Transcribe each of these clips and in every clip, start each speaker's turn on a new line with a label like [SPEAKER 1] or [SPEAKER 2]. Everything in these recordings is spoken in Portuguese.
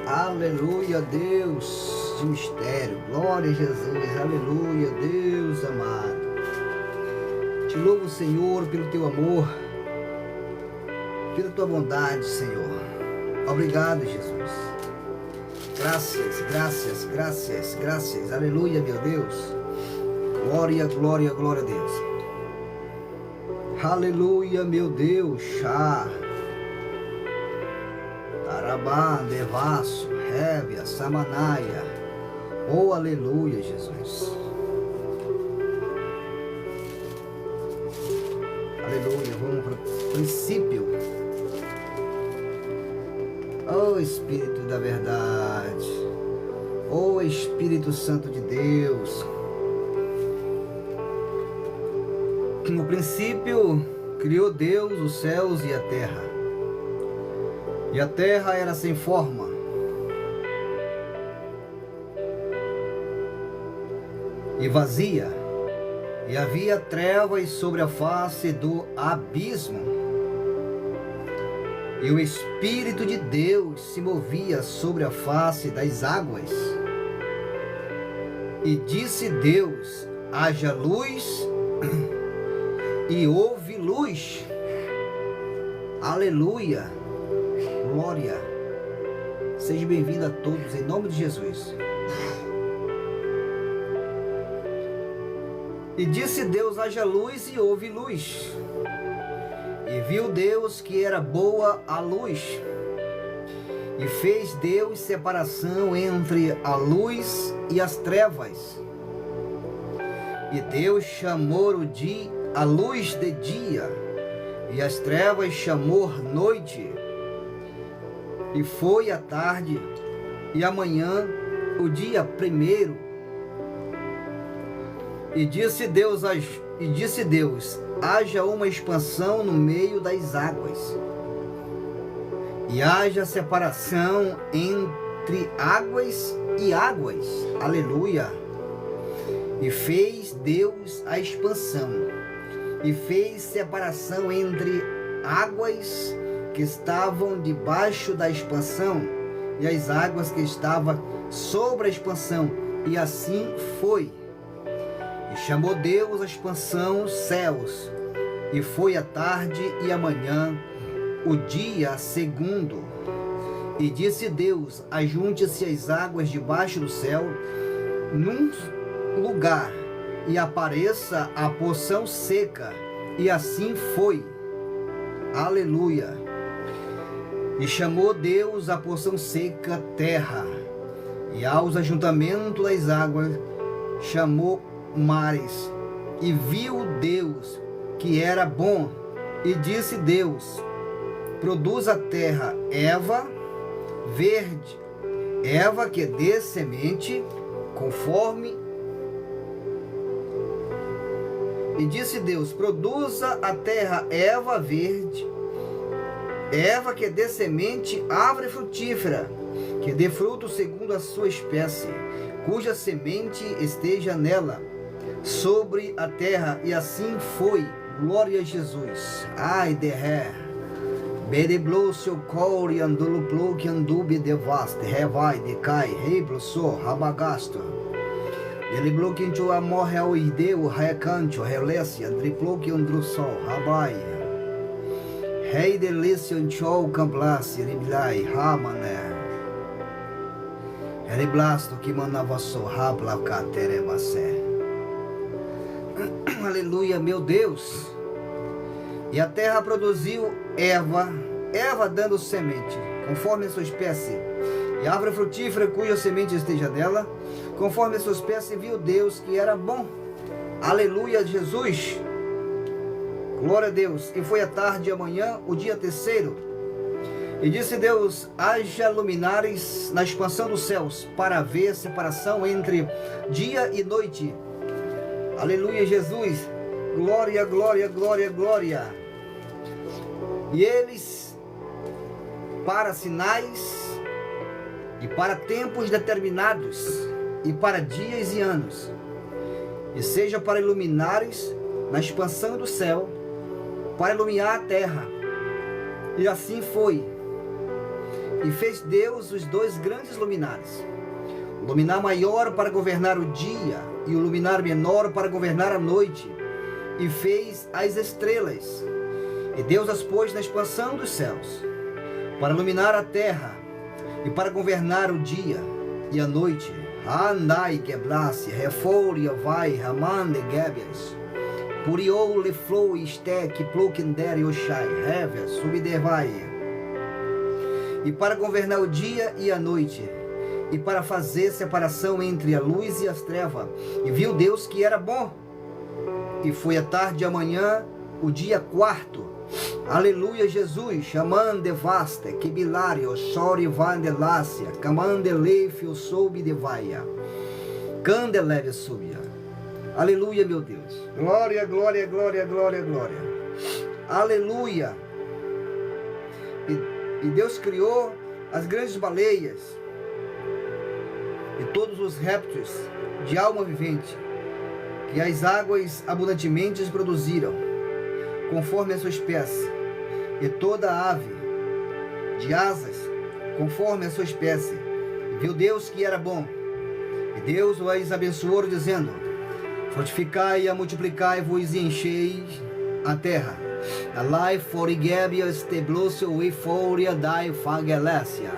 [SPEAKER 1] Aleluia, Deus de mistério, glória a Jesus, aleluia, Deus amado. Te louvo, Senhor, pelo teu amor, pela tua bondade, Senhor. Obrigado, Jesus. Graças, graças, graças, graças, aleluia, meu Deus. Glória, glória, glória a Deus. Aleluia, meu Deus. Tarabá, Devasso, Révia, Samanaia. Oh, aleluia, Jesus. Aleluia, vamos para o princípio. Oh, Espírito da verdade. Oh, Espírito Santo de Deus. No princípio, criou Deus os céus e a terra. E a terra era sem forma. E vazia. E havia trevas sobre a face do abismo. E o Espírito de Deus se movia sobre a face das águas. E disse Deus: haja luz, e houve luz. Aleluia. Glória. Seja bem-vindo a todos, em nome de Jesus. E disse Deus: haja luz, e houve luz. E viu Deus que era boa a luz. E fez Deus separação entre a luz e as trevas. E Deus chamou a luz de dia, e as trevas chamou noite. E foi a tarde e amanhã o dia primeiro. E disse Deus: haja uma expansão no meio das águas, e haja separação entre águas e águas. Aleluia. E fez Deus a expansão, e fez separação entre águas que estavam debaixo da expansão e as águas que estavam sobre a expansão, e assim foi. E chamou Deus a expansão céus, e foi a tarde e amanhã o dia segundo. E disse Deus: ajunte-se as águas debaixo do céu num lugar, e apareça a porção seca, e assim foi. Aleluia. E chamou Deus a porção seca terra, e aos ajuntamentos das águas chamou mares. E viu Deus que era bom. E disse Deus: produz a terra erva verde, erva que dê semente conforme. E disse Deus: produza a terra erva verde, erva que dê semente, árvore frutífera, que dê fruto segundo a sua espécie, cuja semente esteja nela, sobre a terra. E assim foi. Glória a Jesus. Ai de ré. Bereblo seu core andulo plo que andubi devaste, revai de cai, rebloso, rabagasto. Ele bloqueou a morre ao ideu, recanto, relécia, triplo que andrussol, rabaia. Rei delício anchou camplassi, ribilai, ramané. Reblasto que manava so, rabla caterevacé. Aleluia, meu Deus. E a terra produziu erva dando semente, conforme a sua espécie, e árvore frutífera cuja semente esteja nela, conforme a sua espécie. Viu Deus que era bom. Aleluia, Jesus. Glória a Deus. E foi a tarde e amanhã o dia terceiro. E disse Deus: haja luminares na expansão dos céus, para haver separação entre dia e noite. Aleluia, Jesus. Glória, glória, glória, glória. E eles para sinais e para tempos determinados, e para dias e anos, e seja para iluminares na expansão do céu, para iluminar a terra. E assim foi. E fez Deus os dois grandes luminares, o luminar maior para governar o dia, e o luminar menor para governar a noite, e fez as estrelas. E Deus as pôs na expansão dos céus, para iluminar a terra, e para governar o dia e a noite. Andai geblasse, refouria vai, ramande gebias, puriou le flow estek, plokender yoshai, reves, subidevai. E para governar o dia e a noite, e para fazer separação entre a luz e as trevas. E viu Deus que era bom. E foi a tarde e a manhã, o dia quarto. Aleluia, Jesus, chamande vaste, que bilario, sori vandelácia, camande leifio soube de vaia, candeleve subia. Aleluia, meu Deus. Glória, glória, glória, glória, glória. Aleluia. E Deus criou as grandes baleias e todos os répteis de alma vivente, que as águas abundantemente produziram, conforme a sua espécie, e toda ave de asas, conforme a sua espécie. E viu Deus que era bom. E Deus os abençoou, dizendo: fortificai e multiplicai-vos e encheis a terra. Alai forigebias teblossio e foria dai fagelésia.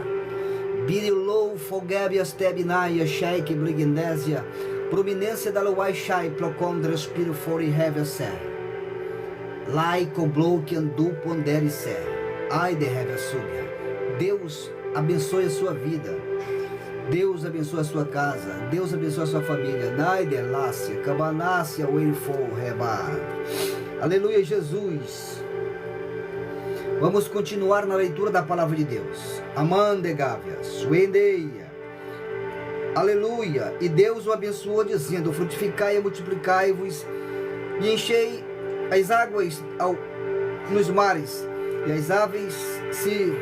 [SPEAKER 1] Birilou fogebias tebinaia sheik brigandésia. Prominência da luai shai plocondra spiro fori hevese. Lai cobloquian du pondere se. Ai de hevesubia. Deus abençoe a sua vida. Deus abençoe a sua casa. Deus abençoe a sua família. Nai de lácia, cabanácia, uirfou, reba. Aleluia, Jesus. Vamos continuar na leitura da palavra de Deus. Amande Gávia, suendeia. Aleluia. E Deus o abençoou, dizendo: frutificai e multiplicai-vos, e enchei as águas nos mares, e as aves se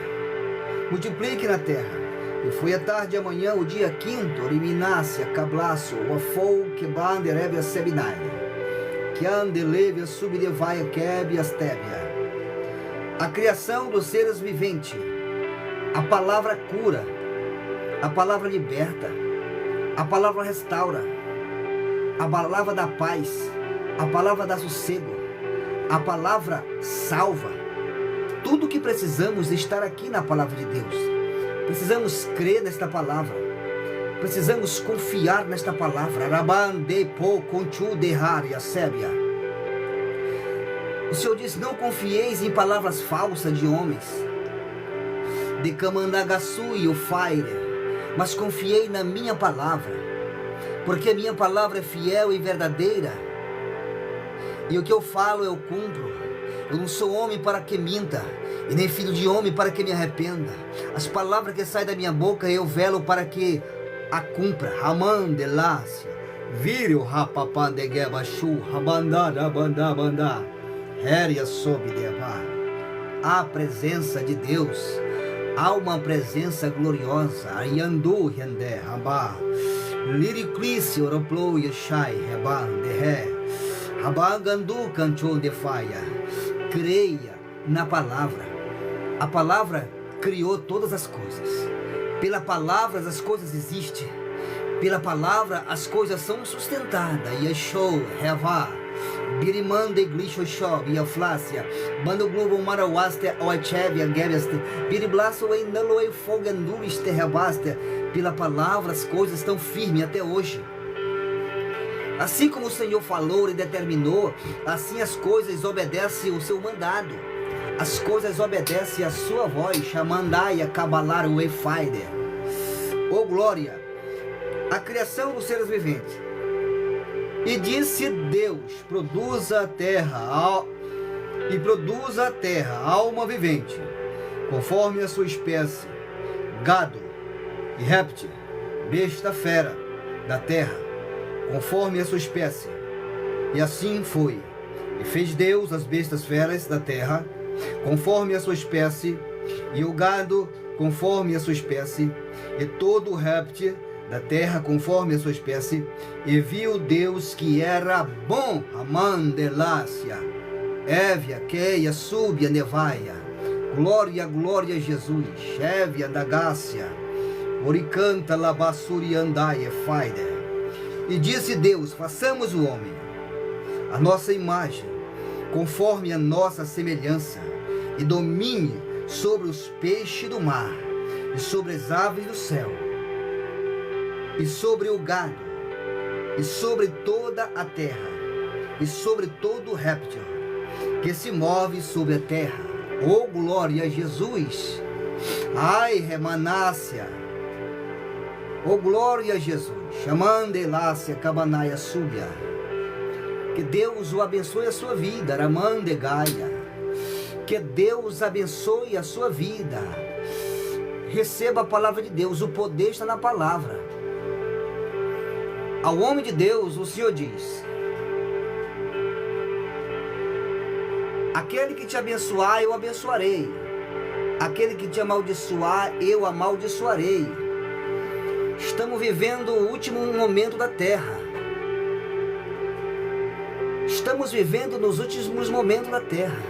[SPEAKER 1] multipliquem na terra. E foi a tarde e a manhã, o dia quinto, Oriminácia, Cablaço, Wafou, Kebander, Ébia, Sebinaia, que andeleve, subdevaia, Kebe, Astébia. A criação dos seres viventes, a palavra cura, a palavra liberta, a palavra restaura, a palavra da paz, a palavra dá sossego, a palavra salva. Tudo o que precisamos é estar aqui na palavra de Deus. Precisamos crer nesta palavra. Precisamos confiar nesta palavra. Rabande po conchu de haria sébia. O Senhor diz: não confieis em palavras falsas de homens, de Kamandagasu e o Faire, mas confiei na minha palavra, porque a minha palavra é fiel e verdadeira, e o que eu falo eu cumpro. Eu não sou homem para que minta, e nem filho de homem para que me arrependa. As palavras que saem da minha boca eu velo para que a cumpra. Ramandelácia, vírio rapapandeguebachu, rabandá, bandá, bandá. Héria sob devar. A presença de Deus, há uma presença gloriosa. Ayandu rende rabá, liriclice oroplou yeshai reban de ré, rabangandu canchon de faia. Creia na palavra. A palavra criou todas as coisas. Pela palavra as coisas existem. Pela palavra as coisas são sustentadas. Yeshua, Revá, Birimande Glisho Shob, Yaflácia, Bando Globo Marawaste, Oachevia, Gebeste, Biriblaço em Naloe Foganduiste, Rebaste. Pela palavra as coisas estão firmes até hoje. Assim como o Senhor falou e determinou, assim as coisas obedecem o seu mandado. As coisas obedecem a sua voz. Shamandaia Kabalar o Efaider. Oh glória! A criação dos seres viventes. E disse Deus: produza a terra, e produza a terra alma vivente, conforme a sua espécie, gado e réptil, besta fera da terra, conforme a sua espécie. E assim foi. E fez Deus as bestas feras da terra, conforme a sua espécie, e o gado conforme a sua espécie, e todo réptil da terra conforme a sua espécie, e viu Deus que era bom. Amandelácia, Évia, Queia, Súbia, Nevaia, glória, glória a Jesus, Évia da Gácia, Oricanta, Labassuri, Andai, Faide. E disse Deus: façamos o homem a nossa imagem, conforme a nossa semelhança, e domine sobre os peixes do mar, e sobre as aves do céu, e sobre o gado, e sobre toda a terra, e sobre todo réptil que se move sobre a terra. Oh, glória a Jesus! Ai, remanácia! Oh, glória a Jesus! Chamandelácia, cabanaia, súbia. Que Deus o abençoe a sua vida, Ramande Gaia. Que Deus abençoe a sua vida. Receba a palavra de Deus, o poder está na palavra. Ao homem de Deus, o Senhor diz: aquele que te abençoar, eu abençoarei. Aquele que te amaldiçoar, eu amaldiçoarei. Estamos vivendo o último momento da terra. Estamos vivendo nos últimos momentos da terra.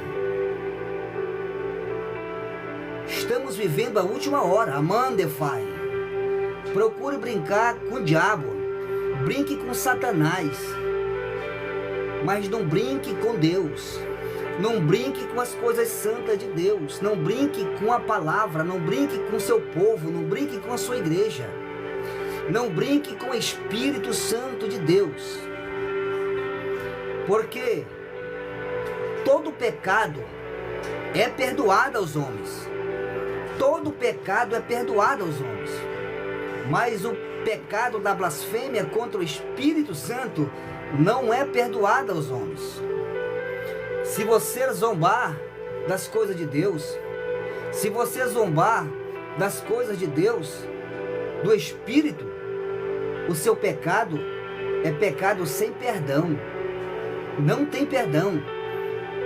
[SPEAKER 1] Estamos vivendo a última hora. Amandefai. Procure brincar com o diabo. Brinque com Satanás. Mas não brinque com Deus. Não brinque com as coisas santas de Deus. Não brinque com a palavra. Não brinque com o seu povo. Não brinque com a sua igreja. Não brinque com o Espírito Santo de Deus. Porque todo pecado é perdoado aos homens. Todo pecado é perdoado aos homens. Mas o pecado da blasfêmia contra o Espírito Santo não é perdoado aos homens. Se você zombar das coisas de Deus, se você zombar das coisas de Deus, do Espírito, o seu pecado é pecado sem perdão. Não tem perdão.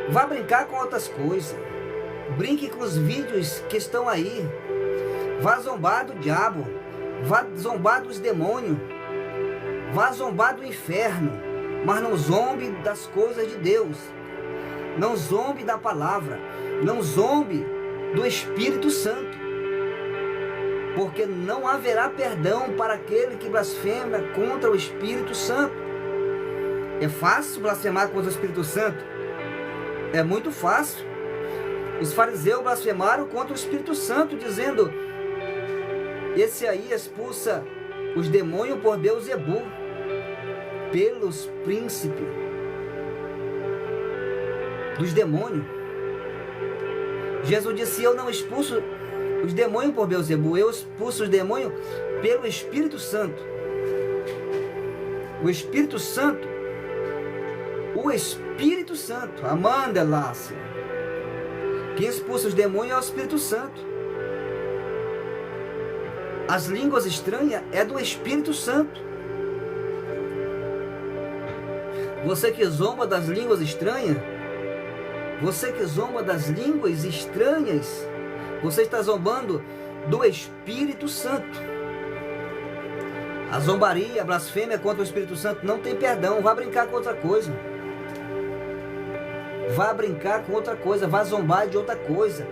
[SPEAKER 1] Vá brincar com outras coisas. Brinque com os vídeos que estão aí. Vá zombar do diabo. Vá zombar dos demônios. Vá zombar do inferno. Mas não zombe das coisas de Deus. Não zombe da palavra. Não zombe do Espírito Santo. Porque não haverá perdão para aquele que blasfema contra o Espírito Santo. É fácil blasfemar contra o Espírito Santo? É muito fácil. Os fariseus blasfemaram contra o Espírito Santo, dizendo: esse aí expulsa os demônios por Beelzebu, pelos príncipes dos demônios. Jesus disse: eu não expulso os demônios por Beelzebu, eu expulso os demônios pelo Espírito Santo. O Espírito Santo, Amanda Lácia. Quem expulsa os demônios é o Espírito Santo. As línguas estranhas é do Espírito Santo. Você que zomba das línguas estranhas, você que zomba das línguas estranhas, você está zombando do Espírito Santo. A zombaria, a blasfêmia contra o Espírito Santo não tem perdão. Vá brincar com outra coisa. Vá brincar com outra coisa. Vá zombar de outra coisa.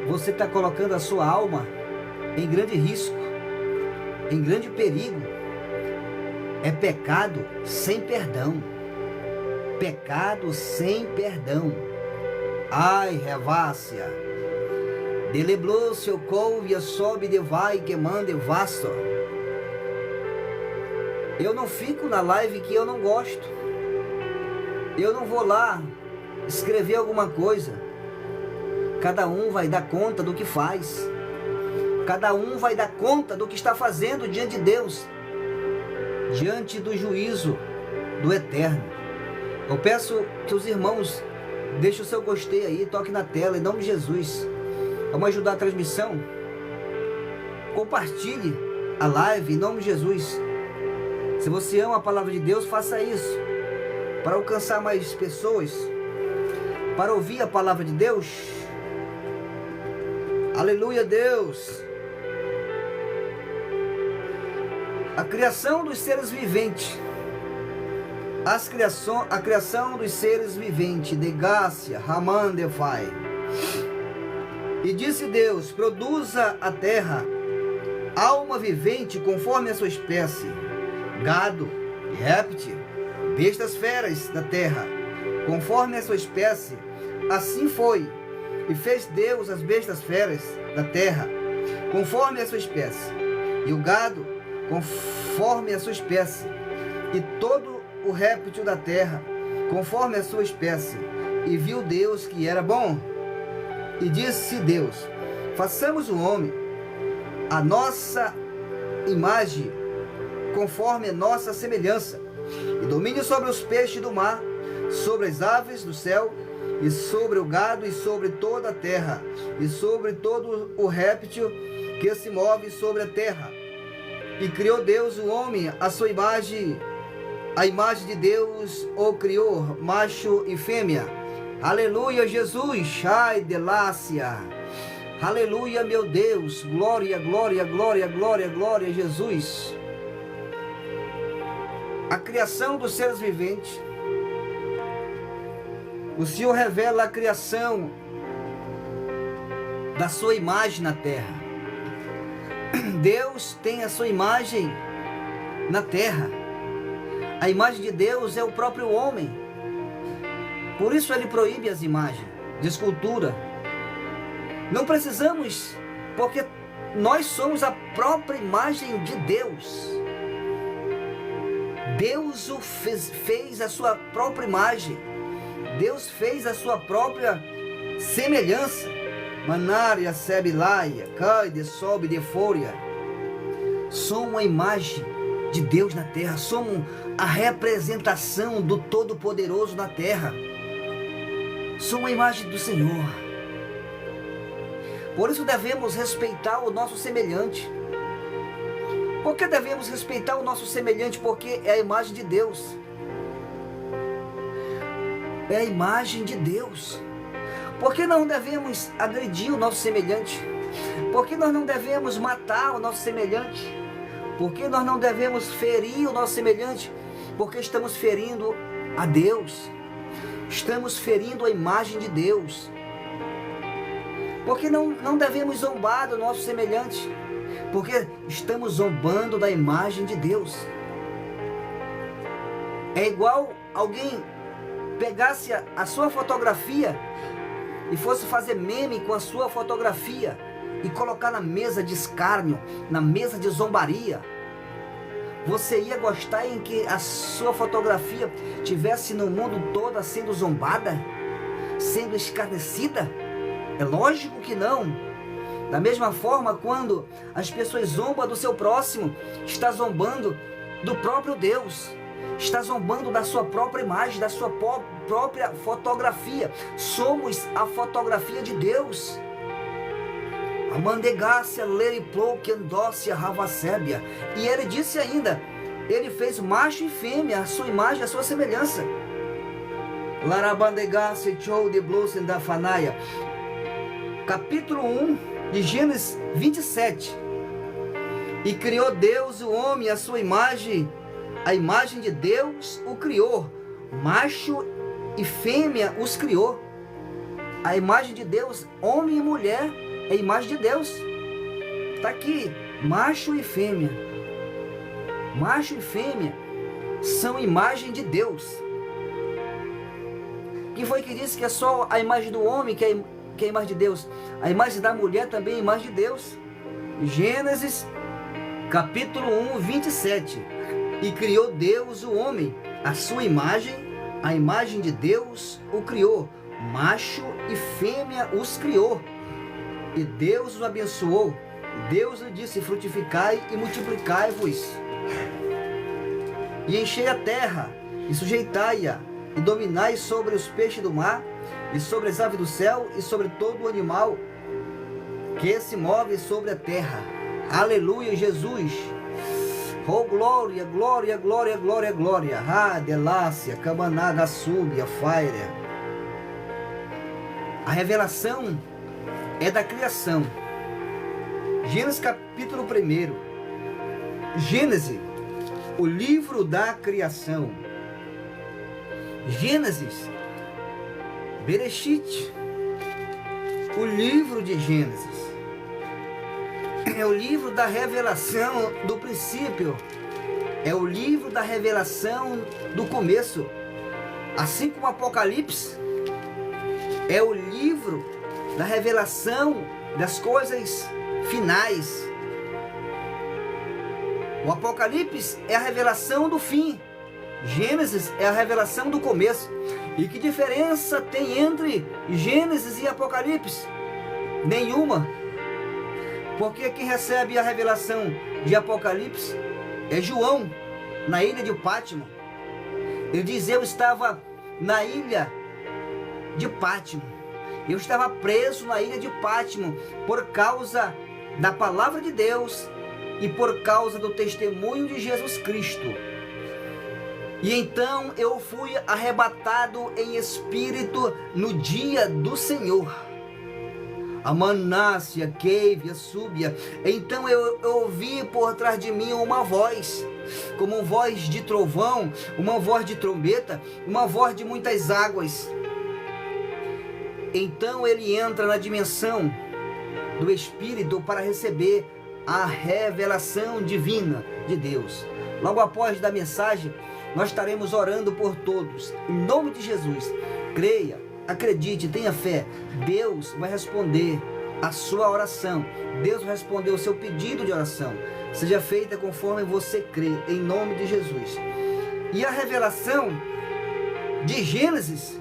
[SPEAKER 1] Você está colocando a sua alma em grande risco, em grande perigo. É pecado sem perdão. Pecado sem perdão. Ai, revácia. Deleblou seu couve, sobe de vai, que mande vasto. Eu não fico na live que eu não gosto. Eu não vou lá escrever alguma coisa. Cada um vai dar conta do que faz. Cada um vai dar conta do que está fazendo diante de Deus, diante do juízo do Eterno. Eu peço que os irmãos deixem o seu gostei aí, toque na tela, em nome de Jesus. Vamos ajudar a transmissão. Compartilhe a live, em nome de Jesus. Se você ama a palavra de Deus, faça isso, para alcançar mais pessoas, para ouvir a palavra de Deus. Aleluia, Deus. A criação dos seres viventes. A criação dos seres viventes. De Gácia, Raman de Fai. E disse Deus: produza a terra alma vivente conforme a sua espécie, gado e réptil, bestas feras da terra, conforme a sua espécie. Assim foi. E fez Deus as bestas feras da terra, conforme a sua espécie, e o gado, conforme a sua espécie, e todo o réptil da terra, conforme a sua espécie. E viu Deus que era bom. E disse Deus: façamos o homem a nossa imagem, conforme a nossa semelhança, e domine sobre os peixes do mar, sobre as aves do céu, e sobre o gado, e sobre toda a terra, e sobre todo o réptil que se move sobre a terra. E criou Deus o homem à sua imagem, a imagem de Deus o criou, macho e fêmea. Aleluia, Jesus, ai delácia. Aleluia, meu Deus, glória, glória, glória, glória, glória a Jesus. A criação dos seres viventes. O Senhor revela a criação da sua imagem na terra. Deus tem a sua imagem na terra. A imagem de Deus é o próprio homem. Por isso ele proíbe as imagens de escultura. Não precisamos, porque nós somos a própria imagem de Deus. Deus fez a sua própria imagem. Deus fez a sua própria semelhança. Manária, sebilaia, caide, sobe de fúria. Somos a imagem de Deus na terra. Somos a representação do Todo-Poderoso na terra. Somos a imagem do Senhor. Por isso devemos respeitar o nosso semelhante. Por que devemos respeitar o nosso semelhante? Porque é a imagem de Deus. É a imagem de Deus. Por que não devemos agredir o nosso semelhante? Por que nós não devemos matar o nosso semelhante? Por que nós não devemos ferir o nosso semelhante? Porque estamos ferindo a Deus. Estamos ferindo a imagem de Deus. Porque não devemos zombar do nosso semelhante? Porque estamos zombando da imagem de Deus. É igual alguém pegasse a sua fotografia e fosse fazer meme com a sua fotografia e colocar na mesa de escárnio, na mesa de zombaria. Você ia gostar em que a sua fotografia tivesse no mundo todo sendo zombada, sendo escarnecida? É lógico que não. Da mesma forma, quando as pessoas zombam do seu próximo, está zombando do próprio Deus. Está zombando da sua própria imagem, da sua própria fotografia. Somos a fotografia de Deus. Amandegácia, leriplouque, andócia, ravacébia. E ele disse ainda, ele fez macho e fêmea, a sua imagem, a sua semelhança. Larabandegácia, chou de blusen da fanaia. Capítulo 1 de Gênesis 27. E criou Deus o homem, a sua imagem, a imagem de Deus o criou, macho e fêmea os criou. A imagem de Deus, homem e mulher, é a imagem de Deus. Está aqui, macho e fêmea. Macho e fêmea são imagem de Deus. Quem foi que disse que é só a imagem do homem que é a imagem de Deus? A imagem da mulher também é a imagem de Deus. Gênesis capítulo 1, 27. E criou Deus o homem, a sua imagem, a imagem de Deus o criou, macho e fêmea os criou. E Deus os abençoou. Deus lhe disse: frutificai e multiplicai-vos, e enchei a terra, e sujeitai-a, e dominai sobre os peixes do mar, e sobre as aves do céu, e sobre todo o animal que se move sobre a terra. Aleluia, Jesus. Oh, glória, glória, glória, glória, glória. Ah, delácia, camanaga, súbia, fire. A revelação é da criação. Gênesis capítulo 1. Gênesis, o livro da criação. Gênesis, Bereshit, o livro de Gênesis. É o livro da revelação do princípio. É o livro da revelação do começo. Assim como Apocalipse é o livro da revelação das coisas finais. O Apocalipse é a revelação do fim. Gênesis é a revelação do começo. E que diferença tem entre Gênesis e Apocalipse? Nenhuma. Porque quem recebe a revelação de Apocalipse é João, na ilha de Pátimo. Ele diz: eu estava na ilha de Pátimo. Eu estava preso na ilha de Pátimo por causa da palavra de Deus e por causa do testemunho de Jesus Cristo. E então eu fui arrebatado em espírito no dia do Senhor. A Manácia, Keivia, Súbia. Então eu ouvi por trás de mim uma voz, como uma voz de trovão, uma voz de trombeta, uma voz de muitas águas. Então ele entra na dimensão do Espírito para receber a revelação divina de Deus. Logo após da mensagem, nós estaremos orando por todos, em nome de Jesus. Creia, acredite, tenha fé. Deus vai responder a sua oração. Deus vai responder o seu pedido de oração. Seja feita conforme você crê, em nome de Jesus. E a revelação de Gênesis,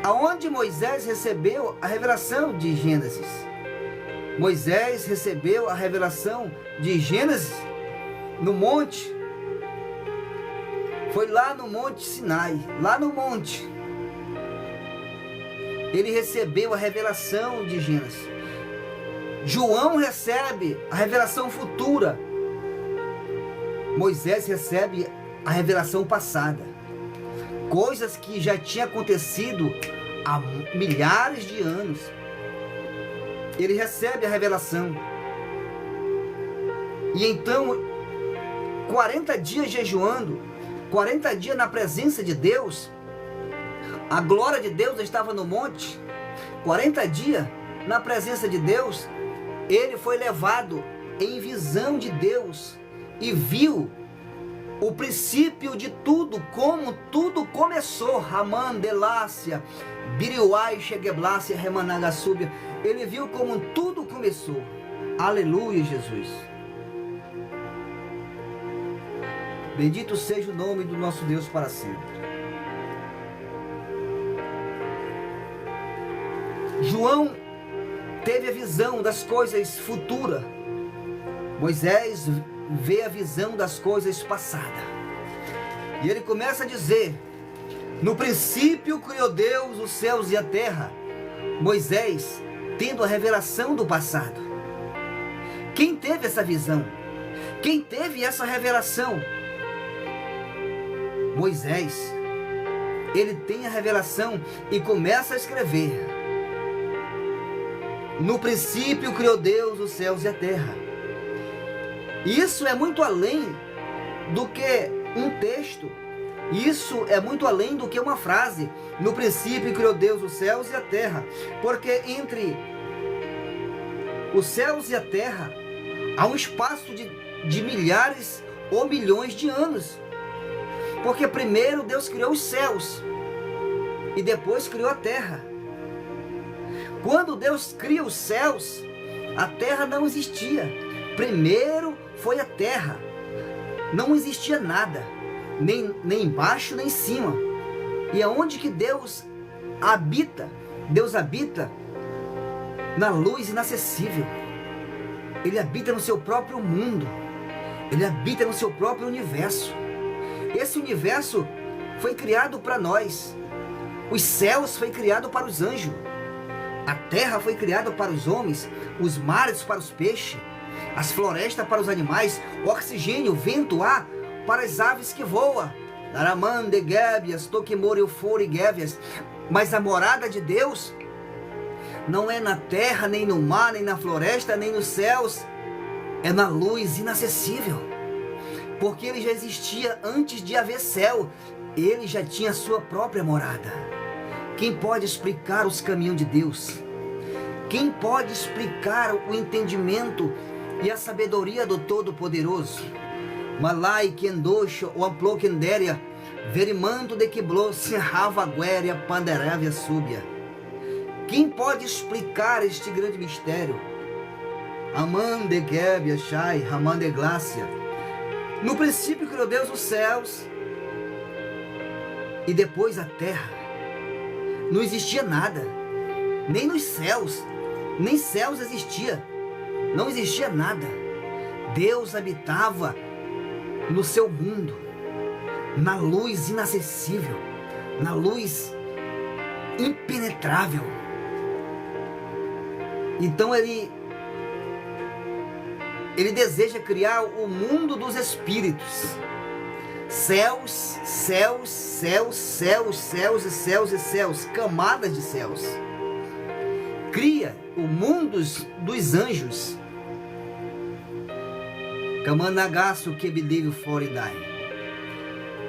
[SPEAKER 1] aonde Moisés recebeu a revelação de Gênesis. Moisés recebeu a revelação de Gênesis no monte. Foi lá no Monte Sinai, lá no monte. Ele recebeu a revelação de Gênesis. João recebe a revelação futura. Moisés recebe a revelação passada. Coisas que já tinham acontecido há milhares de anos. Ele recebe a revelação. E então, 40 dias jejuando, 40 dias na presença de Deus, a glória de Deus estava no monte. 40 dias na presença de Deus, ele foi levado em visão de Deus e viu o princípio de tudo, como tudo começou. Raman, Delácia, Biriuai, Shegeblácia, Remanagassúbia. Ele viu como tudo começou. Aleluia, Jesus. Bendito seja o nome do nosso Deus para sempre. João teve a visão das coisas futuras. Moisés vê a visão das coisas passadas. E ele começa a dizer: no princípio criou Deus os céus e a terra. Moisés tendo a revelação do passado. Quem teve essa visão? Quem teve essa revelação? Moisés. Ele tem a revelação e começa a escrever: no princípio criou Deus os céus e a terra. Isso é muito além do que um texto. Isso é muito além do que uma frase. No princípio criou Deus os céus e a terra. Porque entre os céus e a terra há um espaço de milhares ou milhões de anos. Porque primeiro Deus criou os céus e depois criou a terra. Quando Deus cria os céus, a terra não existia. Primeiro foi a terra. Não existia nada, nem embaixo nem em cima. E aonde que Deus habita? Deus habita na luz inacessível. Ele habita no seu próprio mundo. Ele habita no seu próprio universo. Esse universo foi criado para nós. Os céus foi criado para os anjos. A terra foi criada para os homens, os mares para os peixes, as florestas para os animais, o oxigênio, o vento, o ar para as aves que voam. Mas a morada de Deus não é na terra, nem no mar, nem na floresta, nem nos céus. é na luz inacessível, porque ele já existia antes de haver céu, ele já tinha sua própria morada. Quem pode explicar os caminhos de Deus? Quem pode explicar o entendimento e a sabedoria do Todo-Poderoso? Malai Kendosho, o Amplo Kenderia, Verimanto de Kiblo, Sinhava Guéria, Panderavia Súbia. Quem pode explicar este grande mistério? Amande Gebia Shai, Ramande Glácia. No princípio criou Deus os céus e depois a terra. Não existia nada, nem nos céus, nem céus existia. Não existia nada. Deus habitava no seu mundo, na luz inacessível, na luz impenetrável. Então ele deseja criar o mundo dos espíritos. Céus, céus, céus, céus, céus e céus e céus, camadas de céus. Cria o mundo dos anjos. Kamanagasu Kebilive Foridai.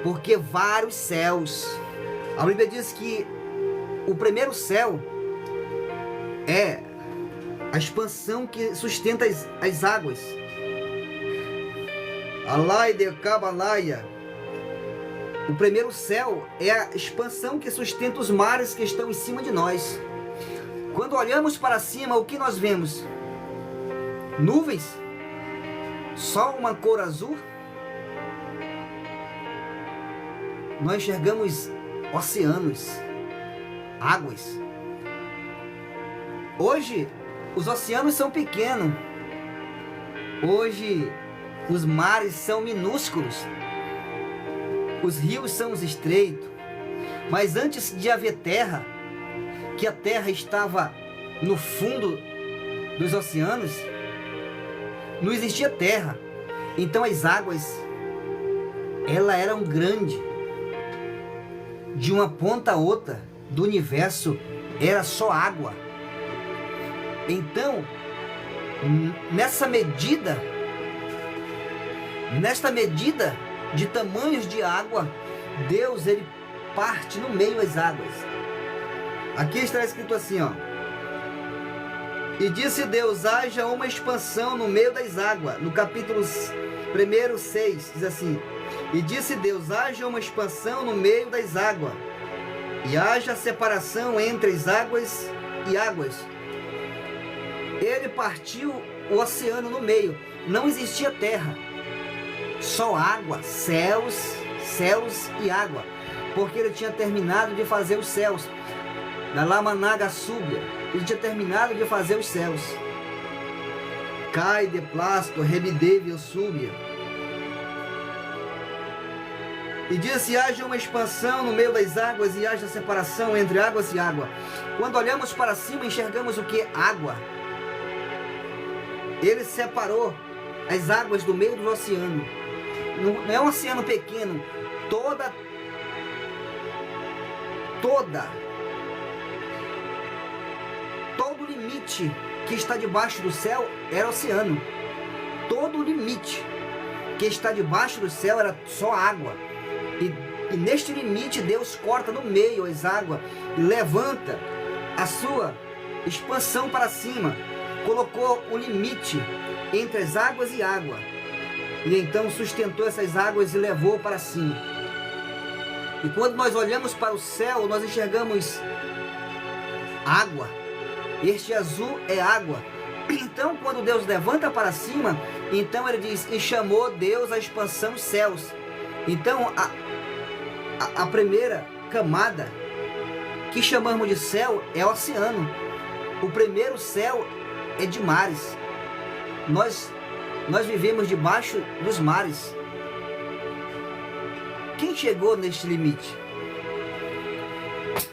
[SPEAKER 1] Porque vários céus. A Bíblia diz que o primeiro céu é a expansão que sustenta as águas. Alai de Kabalaia. O primeiro céu é a expansão que sustenta os mares que estão em cima de nós. Quando olhamos para cima, o que nós vemos? Nuvens? Só uma cor azul? Nós enxergamos oceanos, águas. Hoje, os oceanos são pequenos. Hoje, os mares são minúsculos. Os rios são estreitos. Mas antes de haver terra, que a terra estava no fundo dos oceanos, não existia terra. Então as águas, elas eram grandes. De uma ponta a outra do universo era só água. Então, nesta medida de tamanhos de água, Deus, ele parte no meio das águas. Aqui está escrito assim, ó. E disse Deus, haja uma expansão no meio das águas. No capítulo 1, 6, diz assim. E disse Deus, haja uma expansão no meio das águas, e haja separação entre as águas e águas. Ele partiu o oceano no meio. Não existia terra, só água, céus, céus e água, porque ele tinha terminado de fazer os céus. Na Lamanaga Súbia, ele tinha terminado de fazer os céus. Cai de plástico, rebideve súbia. E disse, haja uma expansão no meio das águas e haja separação entre águas e água. Quando olhamos para cima, enxergamos o que? Água. Ele separou as águas do meio do oceano. Não é um oceano pequeno. Todo o limite que está debaixo do céu era oceano. Todo o limite que está debaixo do céu era só água. E neste limite Deus corta no meio as águas e levanta a sua expansão para cima. Colocou o limite entre as águas e água. E então sustentou essas águas e levou para cima. E quando nós olhamos para o céu, nós enxergamos água. Este azul é água. Então quando Deus levanta para cima, então ele diz, e chamou Deus a expansão céus. Então a primeira camada que chamamos de céu é o oceano. O primeiro céu é de mares. Nós vivemos debaixo dos mares. Quem chegou neste limite?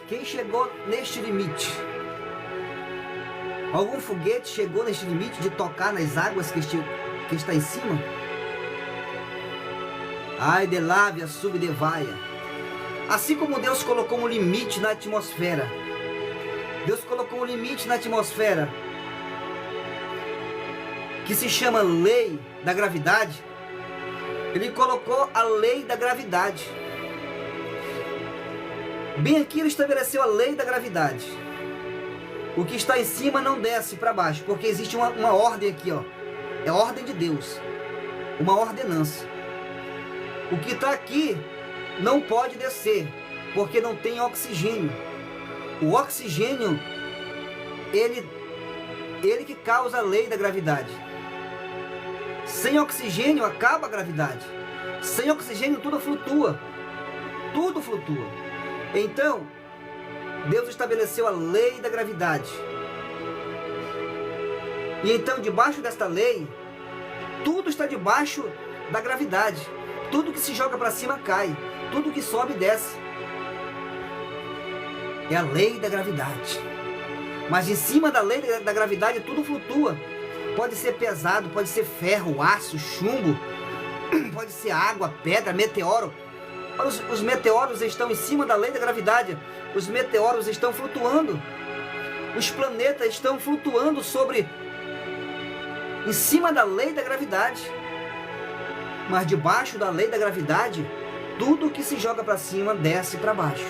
[SPEAKER 1] Quem chegou neste limite? Algum foguete chegou neste limite de tocar nas águas que está em cima? Ai de lávia subdevaia. Assim como Deus colocou um limite na atmosfera. Deus colocou um limite na atmosfera que se chama lei da gravidade, ele colocou a lei da gravidade. Bem aqui ele estabeleceu a lei da gravidade. O que está em cima não desce para baixo, porque existe uma ordem aqui, ó. É a ordem de Deus, uma ordenança. O que está aqui não pode descer, porque não tem oxigênio. O oxigênio, ele que causa a lei da gravidade. Sem oxigênio acaba a gravidade. Sem oxigênio tudo flutua. Tudo flutua. Então, Deus estabeleceu a lei da gravidade. E então, debaixo desta lei, tudo está debaixo da gravidade. Tudo que se joga para cima cai. Tudo que sobe desce. É a lei da gravidade. Mas em cima da lei da gravidade tudo flutua. Pode ser pesado, pode ser ferro, aço, chumbo, pode ser água, pedra, meteoro. Os meteoros estão em cima da lei da gravidade. Os meteoros estão flutuando. Os planetas estão flutuando em cima da lei da gravidade. Mas debaixo da lei da gravidade, tudo que se joga para cima desce para baixo.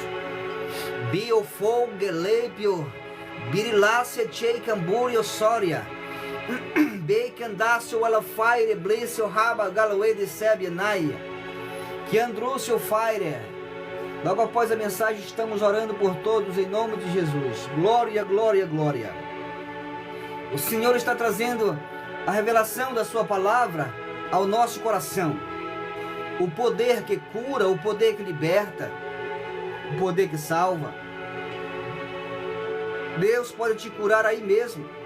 [SPEAKER 1] Biofol, Gelepio, Birilácia, Cheicamburio, Soria, Becandácio, Alafaire, Blício, Raba, Galoe de Sébia, Naia, Kiandrúcio, Faire. Logo após a mensagem, estamos orando por todos em nome de Jesus. Glória, glória, glória. O Senhor está trazendo a revelação da sua palavra ao nosso coração. O poder que cura, o poder que liberta, o poder que salva. Deus pode te curar aí mesmo.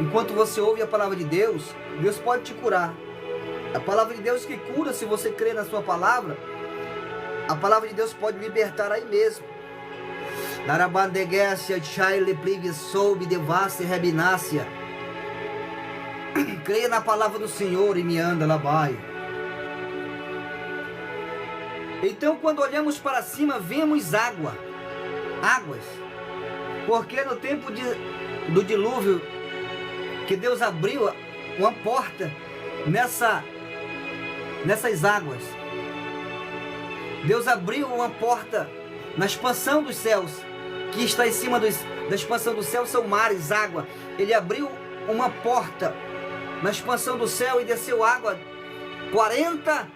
[SPEAKER 1] Enquanto você ouve a palavra de Deus, Deus pode te curar. A palavra de Deus que cura, se você crê na sua palavra, a palavra de Deus pode libertar aí mesmo. Creia na palavra do Senhor e me anda lá vai. Então, quando olhamos para cima, vemos águas. Porque no tempo do dilúvio, que Deus abriu uma porta nessas águas. Deus abriu uma porta na expansão dos céus, que está em cima da expansão do céu são mares, água. Ele abriu uma porta na expansão do céu e desceu água 40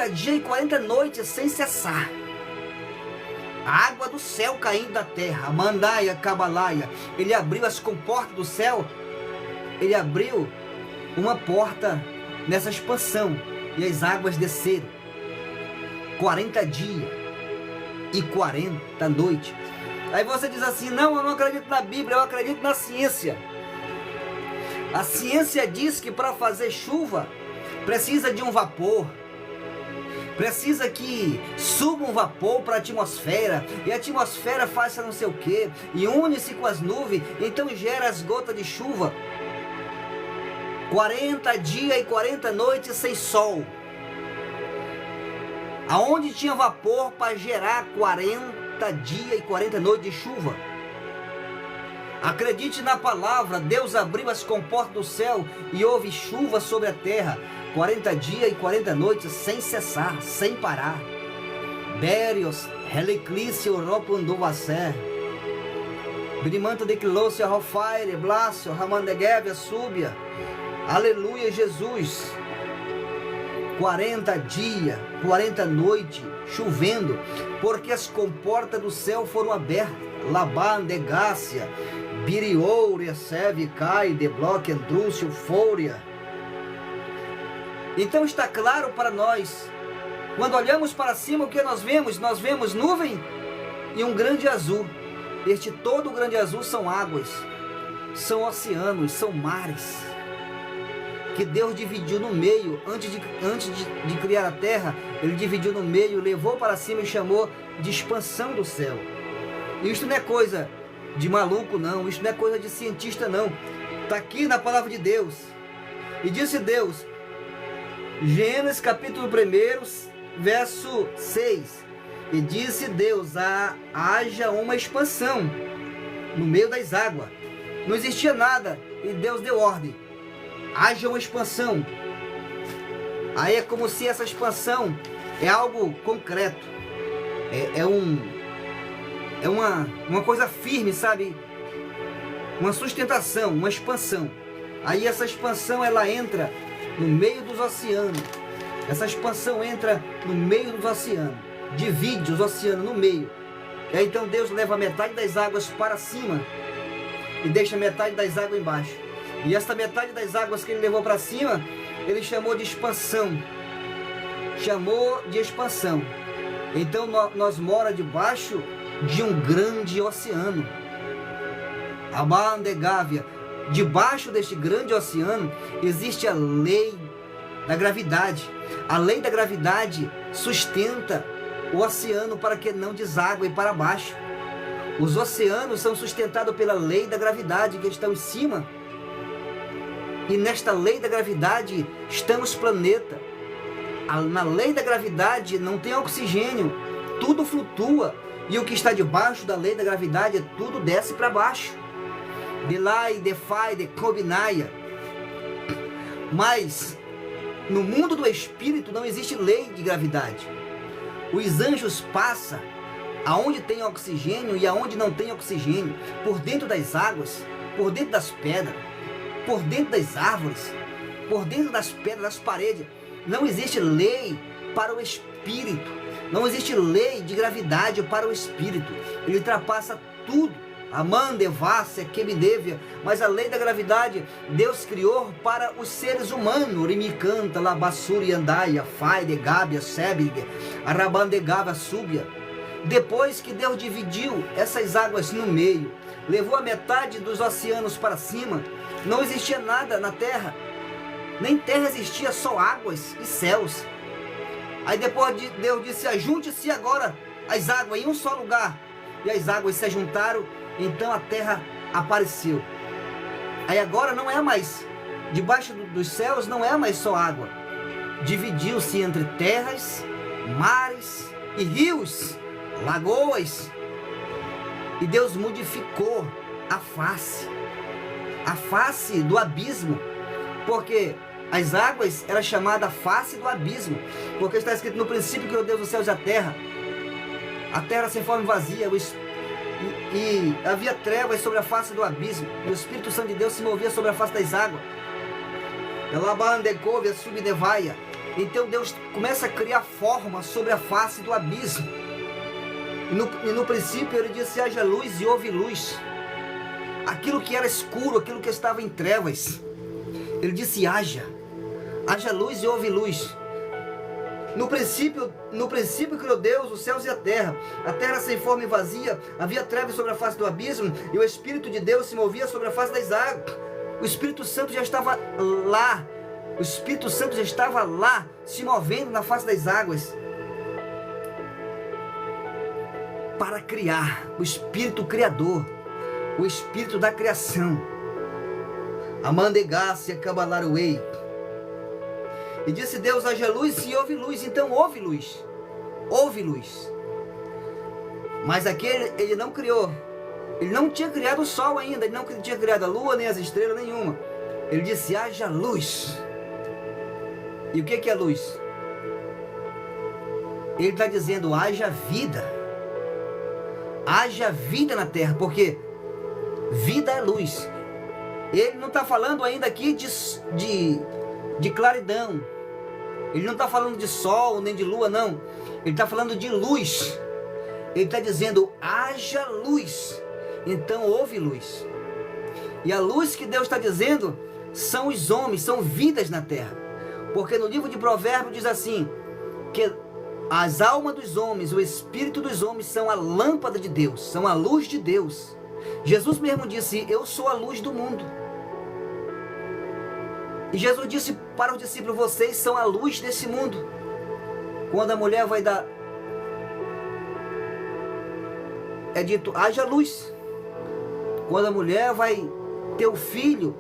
[SPEAKER 1] dias e 40 noites sem cessar. A água do céu caindo da terra, Mandaia, Cabalaia. Ele abriu as comportas do céu. Ele abriu uma porta nessa expansão e as águas desceram. 40 dias e 40 noites. Aí você diz assim: não, eu não acredito na Bíblia, eu acredito na ciência. A ciência diz que para fazer chuva precisa de um vapor. Precisa que suba um vapor para a atmosfera, e a atmosfera faça não sei o que, e une-se com as nuvens, então gera as gotas de chuva. 40 dias e 40 noites sem sol. Aonde tinha vapor para gerar 40 dias e 40 noites de chuva? Acredite na palavra, Deus abriu as comportas do céu e houve chuva sobre a terra. 40 dias e 40 noites sem cessar, sem parar. Bérios, Heliclício, Ropunduvacé, Brimanta de Quilôcia, Rofaire, Blácio, Ramandegevia, Súbia. Aleluia, Jesus. 40 dias, 40 noites, chovendo, porque as comportas do céu foram abertas. Laban, Degácia, Biriouria, Seve, Cai, Debloque, Andrúcio, Fúria. Então está claro para nós, quando olhamos para cima, o que nós vemos? Nós vemos nuvem e um grande azul. Todo grande azul são águas, são oceanos, são mares, que Deus dividiu no meio. Antes de criar a terra, Ele dividiu no meio, levou para cima e chamou de expansão do céu. E isto não é coisa de maluco não, isto não é coisa de cientista não, está aqui na palavra de Deus. E disse Deus, Gênesis capítulo 1, verso 6. E disse Deus, haja uma expansão no meio das águas. Não existia nada e Deus deu ordem. Haja uma expansão. Aí é como se essa expansão é algo concreto. É uma coisa firme, sabe? Uma sustentação, uma expansão. Aí essa expansão ela entra no meio dos oceanos. Essa expansão entra no meio dos oceanos. Divide os oceanos no meio. E aí então Deus leva metade das águas para cima e deixa metade das águas embaixo. E esta metade das águas que ele levou para cima, ele chamou de expansão. Chamou de expansão. Então nós mora debaixo de um grande oceano. Abandegávia. Debaixo deste grande oceano existe a lei da gravidade. A lei da gravidade sustenta o oceano para que não deságue para baixo. Os oceanos são sustentados pela lei da gravidade que estão em cima. E nesta lei da gravidade estão os planetas. Na lei da gravidade não tem oxigênio, tudo flutua. E o que está debaixo da lei da gravidade, tudo desce para baixo. Delai, defai, decobinaia. Mas no mundo do espírito não existe lei de gravidade. Os anjos passam aonde tem oxigênio e aonde não tem oxigênio, por dentro das águas, por dentro das pedras, por dentro das árvores, por dentro das pedras, das paredes. Não existe lei para o espírito. Não existe lei de gravidade para o espírito. Ele ultrapassa tudo. Amandevácia, Kebidevia. Mas a lei da gravidade Deus criou para os seres humanos. Rimicanta, Labassuri, Andaia, Faide, Gábia, Sebig, Arabandegava, Súbia. Depois que Deus dividiu essas águas no meio, levou a metade dos oceanos para cima, não existia nada na terra. Nem terra existia, só águas e céus. Aí depois Deus disse, ajunte-se agora as águas em um só lugar. E as águas se juntaram, então a terra apareceu. Aí agora não é mais, debaixo dos céus não é mais só água. Dividiu-se entre terras, mares e rios, lagoas. E Deus modificou a face do abismo. Porque as águas era chamada face do abismo, porque está escrito no princípio criou Deus os céus e a terra sem forma e vazia, e havia trevas sobre a face do abismo, e o Espírito Santo de Deus se movia sobre a face das águas. Então Deus começa a criar forma sobre a face do abismo, e no princípio ele disse, haja luz e houve luz. Aquilo que era escuro, aquilo que estava em trevas, ele disse, haja luz e houve luz. No princípio criou Deus os céus e a terra sem forma e vazia, havia trevas sobre a face do abismo, e o Espírito de Deus se movia sobre a face das águas. O Espírito Santo já estava lá, se movendo na face das águas, para criar, o Espírito Criador, o Espírito da criação. Amandegácia, Cabalaruei. E disse Deus, haja luz e houve luz. Então houve luz. Mas aquele ele não criou. Ele não tinha criado o sol ainda. Ele não tinha criado a lua, nem as estrelas, nenhuma. Ele disse, haja luz. E o que é luz? Ele está dizendo, haja vida. Haja vida na terra, porque vida é luz. Ele não está falando ainda aqui de claridão. Ele não está falando de sol nem de lua, não. Ele está falando de luz. Ele está dizendo, haja luz. Então houve luz. E a luz que Deus está dizendo são os homens, são vidas na terra. Porque no livro de Provérbios diz assim, que as almas dos homens, o espírito dos homens são a lâmpada de Deus, são a luz de Deus. Jesus mesmo disse, eu sou a luz do mundo. E Jesus disse para os discípulos, vocês são a luz desse mundo. Quando a mulher vai dar, é dito, haja luz. Quando a mulher vai ter o filho,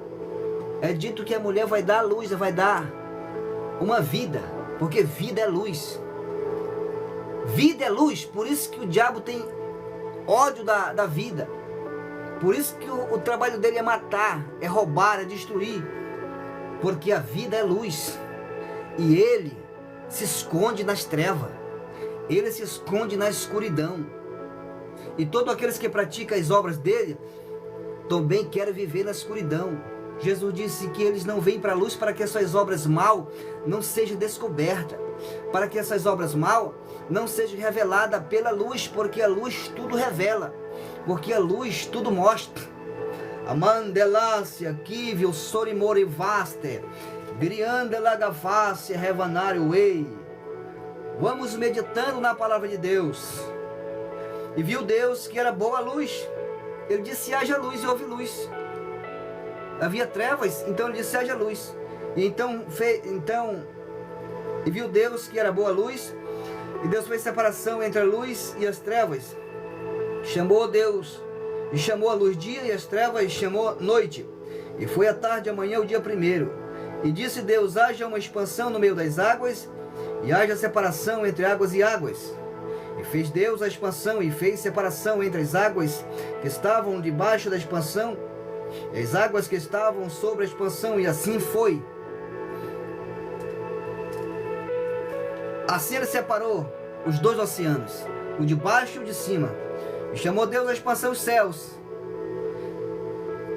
[SPEAKER 1] é dito que a mulher vai dar a luz, vai dar uma vida, porque vida é luz. Vida é luz, por isso que o diabo tem ódio da vida. Por isso que o trabalho dele é matar, é roubar, é destruir. Porque a vida é luz. E ele se esconde nas trevas. Ele se esconde na escuridão. E todos aqueles que praticam as obras dele também querem viver na escuridão. Jesus disse que eles não vêm para a luz para que essas obras mal não sejam descobertas. Para que essas obras mal não sejam reveladas pela luz, porque a luz tudo revela. Porque a luz tudo mostra. Amandelácia, Kivio, Sorimori Vaste, Griandela Gaface, Revanário Ei. Vamos meditando na palavra de Deus. E viu Deus que era boa a luz. Ele disse: haja luz, e houve luz. Havia trevas, então ele disse: haja luz. E então e viu Deus que era boa a luz. E Deus fez separação entre a luz e as trevas. Chamou Deus, e chamou a luz dia, e as trevas chamou noite. E foi a tarde, amanhã, o dia primeiro. E disse Deus: haja uma expansão no meio das águas, e haja separação entre águas e águas. E fez Deus a expansão, e fez separação entre as águas que estavam debaixo da expansão, e as águas que estavam sobre a expansão, e assim foi. Assim ele separou os dois oceanos, o de baixo e o de cima. E chamou Deus a expansão os céus.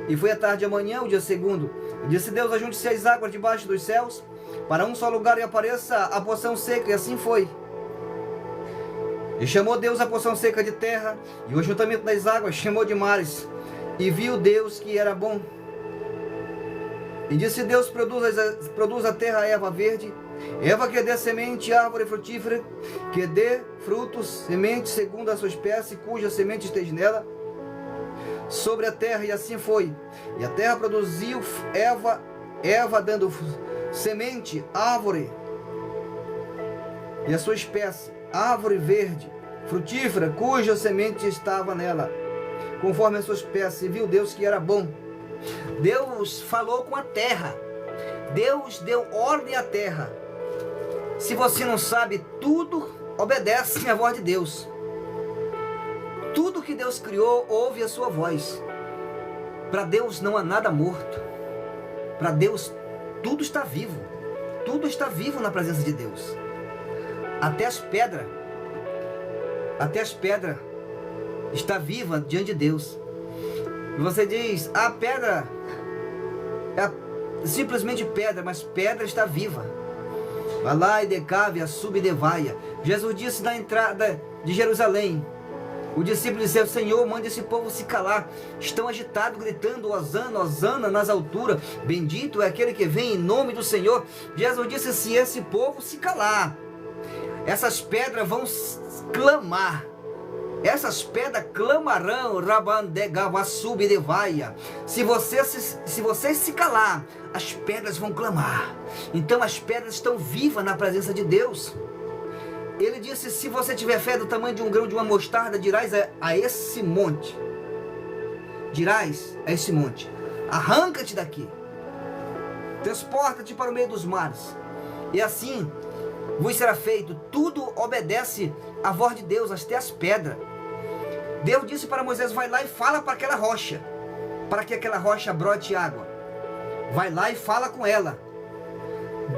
[SPEAKER 1] E foi a tarde e amanhã, o dia segundo. E disse Deus: ajunte-se as águas debaixo dos céus, para um só lugar, e apareça a porção seca. E assim foi. E chamou Deus a porção seca de terra, e o ajuntamento das águas chamou de mares. E viu Deus que era bom. E disse Deus: produz a terra erva verde, erva que dê semente, árvore frutífera, que dê frutos, semente segundo a sua espécie, cuja semente esteja nela, sobre a terra. E assim foi. E a terra produziu erva dando semente, árvore, e a sua espécie, árvore verde, frutífera, cuja semente estava nela, conforme a sua espécie. E viu Deus que era bom. Deus falou com a terra. Deus deu ordem à terra. Se você não sabe, tudo obedece à voz de Deus. Tudo que Deus criou ouve a sua voz. Para Deus não há nada morto. Para Deus tudo está vivo. Tudo está vivo na presença de Deus. Até as pedras está viva diante de Deus. E você diz: a pedra é simplesmente pedra, mas pedra está viva. Vai lá e decave, a sub e devaia. Jesus disse na entrada de Jerusalém. O discípulo disse: Senhor, mande esse povo se calar. Estão agitados, gritando: Hosana, Hosana nas alturas. Bendito é aquele que vem em nome do Senhor. Jesus disse: se esse povo se calar, essas pedras vão clamar. Essas pedras clamarão, Rabandegavassub Devaia. Se vocês se calar, as pedras vão clamar. Então as pedras estão vivas na presença de Deus. Ele disse: se você tiver fé do tamanho de um grão de uma mostarda, dirás a esse monte. Dirás a esse monte: arranca-te daqui, transporta-te para o meio dos mares. E assim vos será feito. Tudo obedece à voz de Deus, até as pedras. Deus disse para Moisés: vai lá e fala para aquela rocha, para que aquela rocha brote água. Vai lá e fala com ela.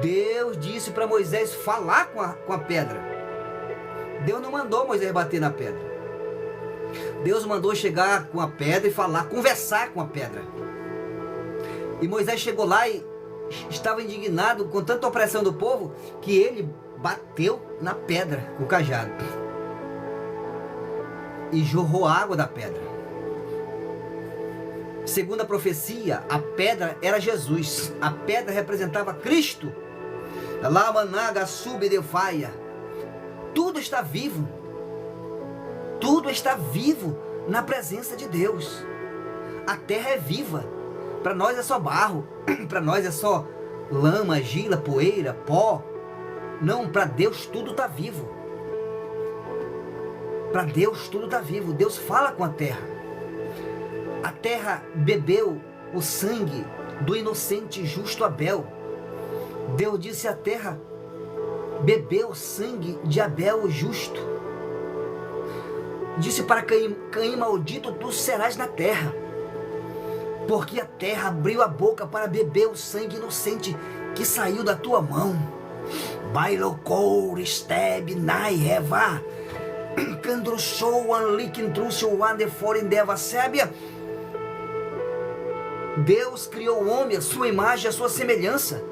[SPEAKER 1] Deus disse para Moisés falar com a pedra. Deus não mandou Moisés bater na pedra. Deus mandou chegar com a pedra e falar, conversar com a pedra. E Moisés chegou lá e estava indignado com tanta opressão do povo, que ele bateu na pedra com o cajado e jorrou água da pedra. Segundo a profecia, a pedra era Jesus. A pedra representava Cristo. Lamanaga sub de faia. Tudo está vivo. Tudo está vivo na presença de Deus. A terra é viva. Para nós é só barro. Para nós é só lama, argila, poeira, pó. Não, para Deus tudo está vivo. Para Deus tudo está vivo. Deus fala com a terra. A terra bebeu o sangue do inocente e justo Abel. Deus disse à terra: bebeu o sangue de Abel o justo. Disse para Caim: maldito tu serás na terra. porque a terra abriu a boca para beber o sangue inocente que saiu da tua mão. Bailocou, estebe, nai, eva, candrochou, anliquintruxo, wandeforen, deva, sébia. Deus criou o homem, a sua imagem, a sua semelhança.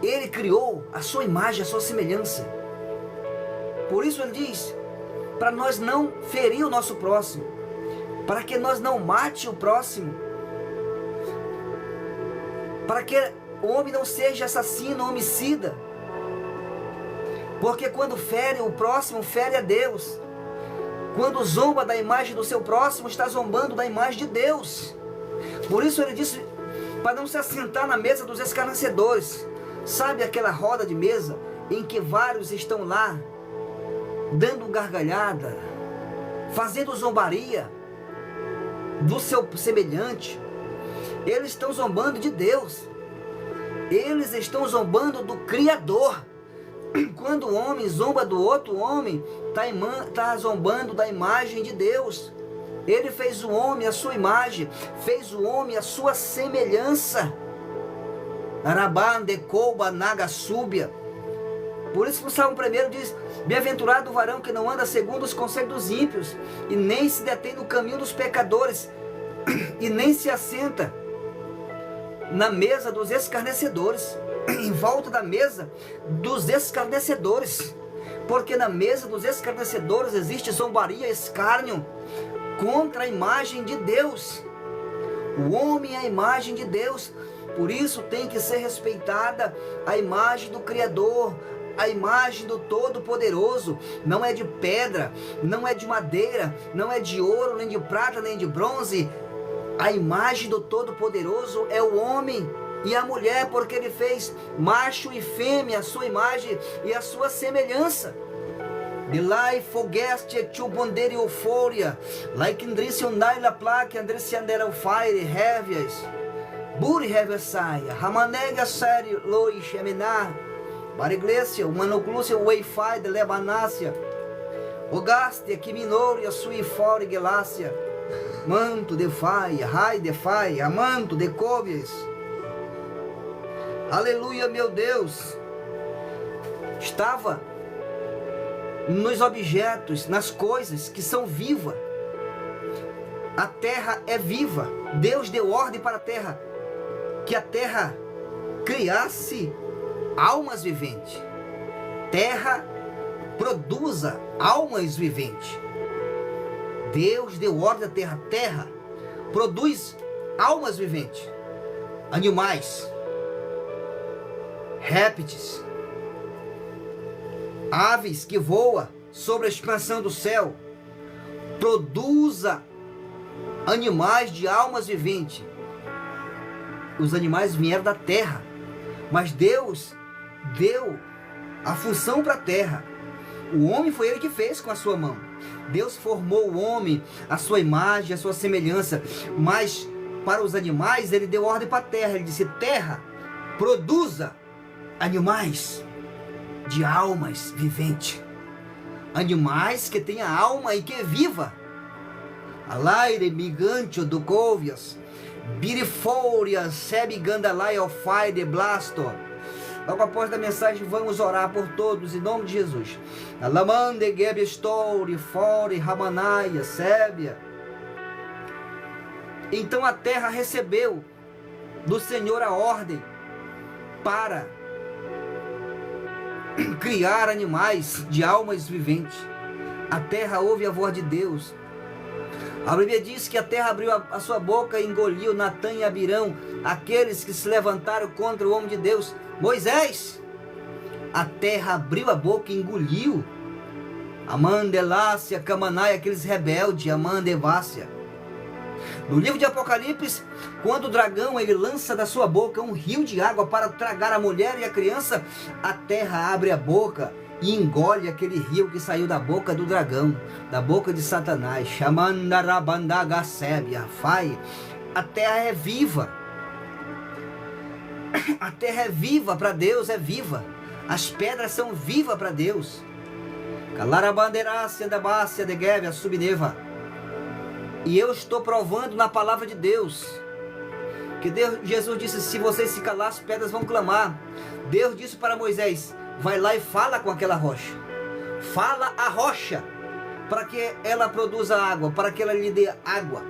[SPEAKER 1] Ele criou a sua imagem, a sua semelhança. Por isso ele diz, para nós não ferir o nosso próximo, para que nós não mate o próximo, para que o homem não seja assassino, homicida, porque quando fere o próximo, fere a Deus. Quando zomba da imagem do seu próximo, está zombando da imagem de Deus. Por isso ele disse, para não se assentar na mesa dos escarnecedores. Sabe aquela roda de mesa em que vários estão lá, dando gargalhada, fazendo zombaria do seu semelhante? Eles estão zombando de Deus. Eles estão zombando do Criador. Quando o homem zomba do outro homem, está zombando da imagem de Deus. Ele fez o homem a sua imagem, fez o homem a sua semelhança. Arabande, Kouba, Naga, Súbia. Por isso que o Salmo 1 diz, bem-aventurado o varão que não anda segundo os conselhos dos ímpios, e nem se detém no caminho dos pecadores, e nem se assenta na mesa dos escarnecedores. Em volta da mesa dos escarnecedores, porque na mesa dos escarnecedores existe zombaria, escárnio contra a imagem de Deus. O homem é a imagem de Deus, por isso tem que ser respeitada a imagem do Criador, a imagem do Todo-Poderoso. Não é de pedra, não é de madeira, não é de ouro, nem de prata, nem de bronze. A imagem do Todo-Poderoso é o homem e a mulher, porque ele fez macho e fêmea, a sua imagem e a sua semelhança. De lá e fogeste e chubondere euforia, like indrice unai la plaque, andrice andera o fire, heavias, buri heaviasaia, ramanega sério, loi, xeminar, bariglesia, manoglucia, wi-fi, de lebanácia, ogaste, que minore, a sui fora, gelácia, manto de faia, rai de faia, amanto de cóvias. Aleluia, meu Deus. Estava nos objetos, nas coisas que são vivas. A terra é viva. Deus deu ordem para a terra, que a terra criasse almas viventes. Terra produza almas viventes. Deus deu ordem à terra. Terra produz almas viventes. Animais, répteis, aves que voam sobre a expansão do céu. Produza animais de almas viventes. Os animais vieram da terra, mas Deus deu a função para a terra. O homem foi ele que fez com a sua mão. Deus formou o homem, a sua imagem, a sua semelhança, mas para os animais ele deu ordem para a terra. Ele disse, terra, produza animais de almas viventes, animais que tenha alma e que é viva. Alaire migante do Covias, Birifória, Sebe Gandalai, Alfai de Blastor. Logo após a mensagem, vamos orar por todos em nome de Jesus. Alamande Gebe Story, Fore, Ramanaia, Sébia. Então a terra recebeu do Senhor a ordem para criar animais de almas viventes. A terra ouve a voz de Deus. A Bíblia diz que a terra abriu a sua boca e engoliu Natã e Abirão, aqueles que se levantaram contra o homem de Deus. Moisés, a terra abriu a boca e engoliu Amandelácia, Camanai, aqueles rebeldes, Amandevácia. No livro de Apocalipse, quando o dragão ele lança da sua boca um rio de água para tragar a mulher e a criança, a terra abre a boca e engole aquele rio que saiu da boca do dragão, da boca de Satanás. A terra é viva. A terra é viva para Deus, é viva. As pedras são vivas para Deus. E eu estou provando na palavra de Deus Que Jesus disse, se vocês se calar, as pedras vão clamar. Deus disse para Moisés, vai lá e fala com aquela rocha. Fala a rocha, para que ela produza água, para que ela lhe dê água.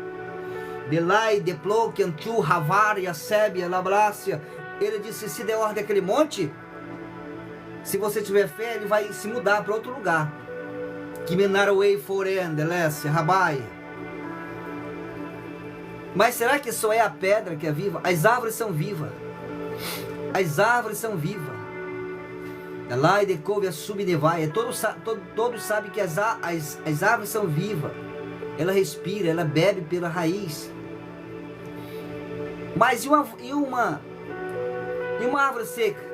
[SPEAKER 1] Delai, Deplo, Kentu, Havar, Yaseb, Labrácia. Ele disse, se der ordem àquele monte, se você tiver fé, ele vai se mudar para outro lugar. Kimenarwei, Foren, Delécia, Rabai. Mas será que só é a pedra que é viva? As árvores são vivas. As árvores são vivas. Lá e decouve a subnevai. Todos sabem que as árvores são vivas. Ela respira, ela bebe pela raiz. Mas e uma árvore seca?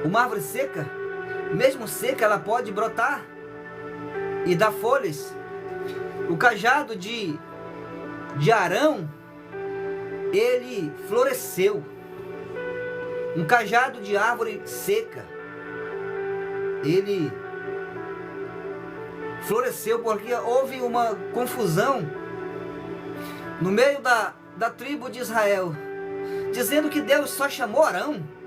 [SPEAKER 1] Uma árvore seca, mesmo seca, ela pode brotar e dar folhas. O cajado de Arão, ele floresceu. Um cajado de árvore seca, ele floresceu porque houve uma confusão no meio da tribo de Israel, dizendo que Deus só chamou Arão.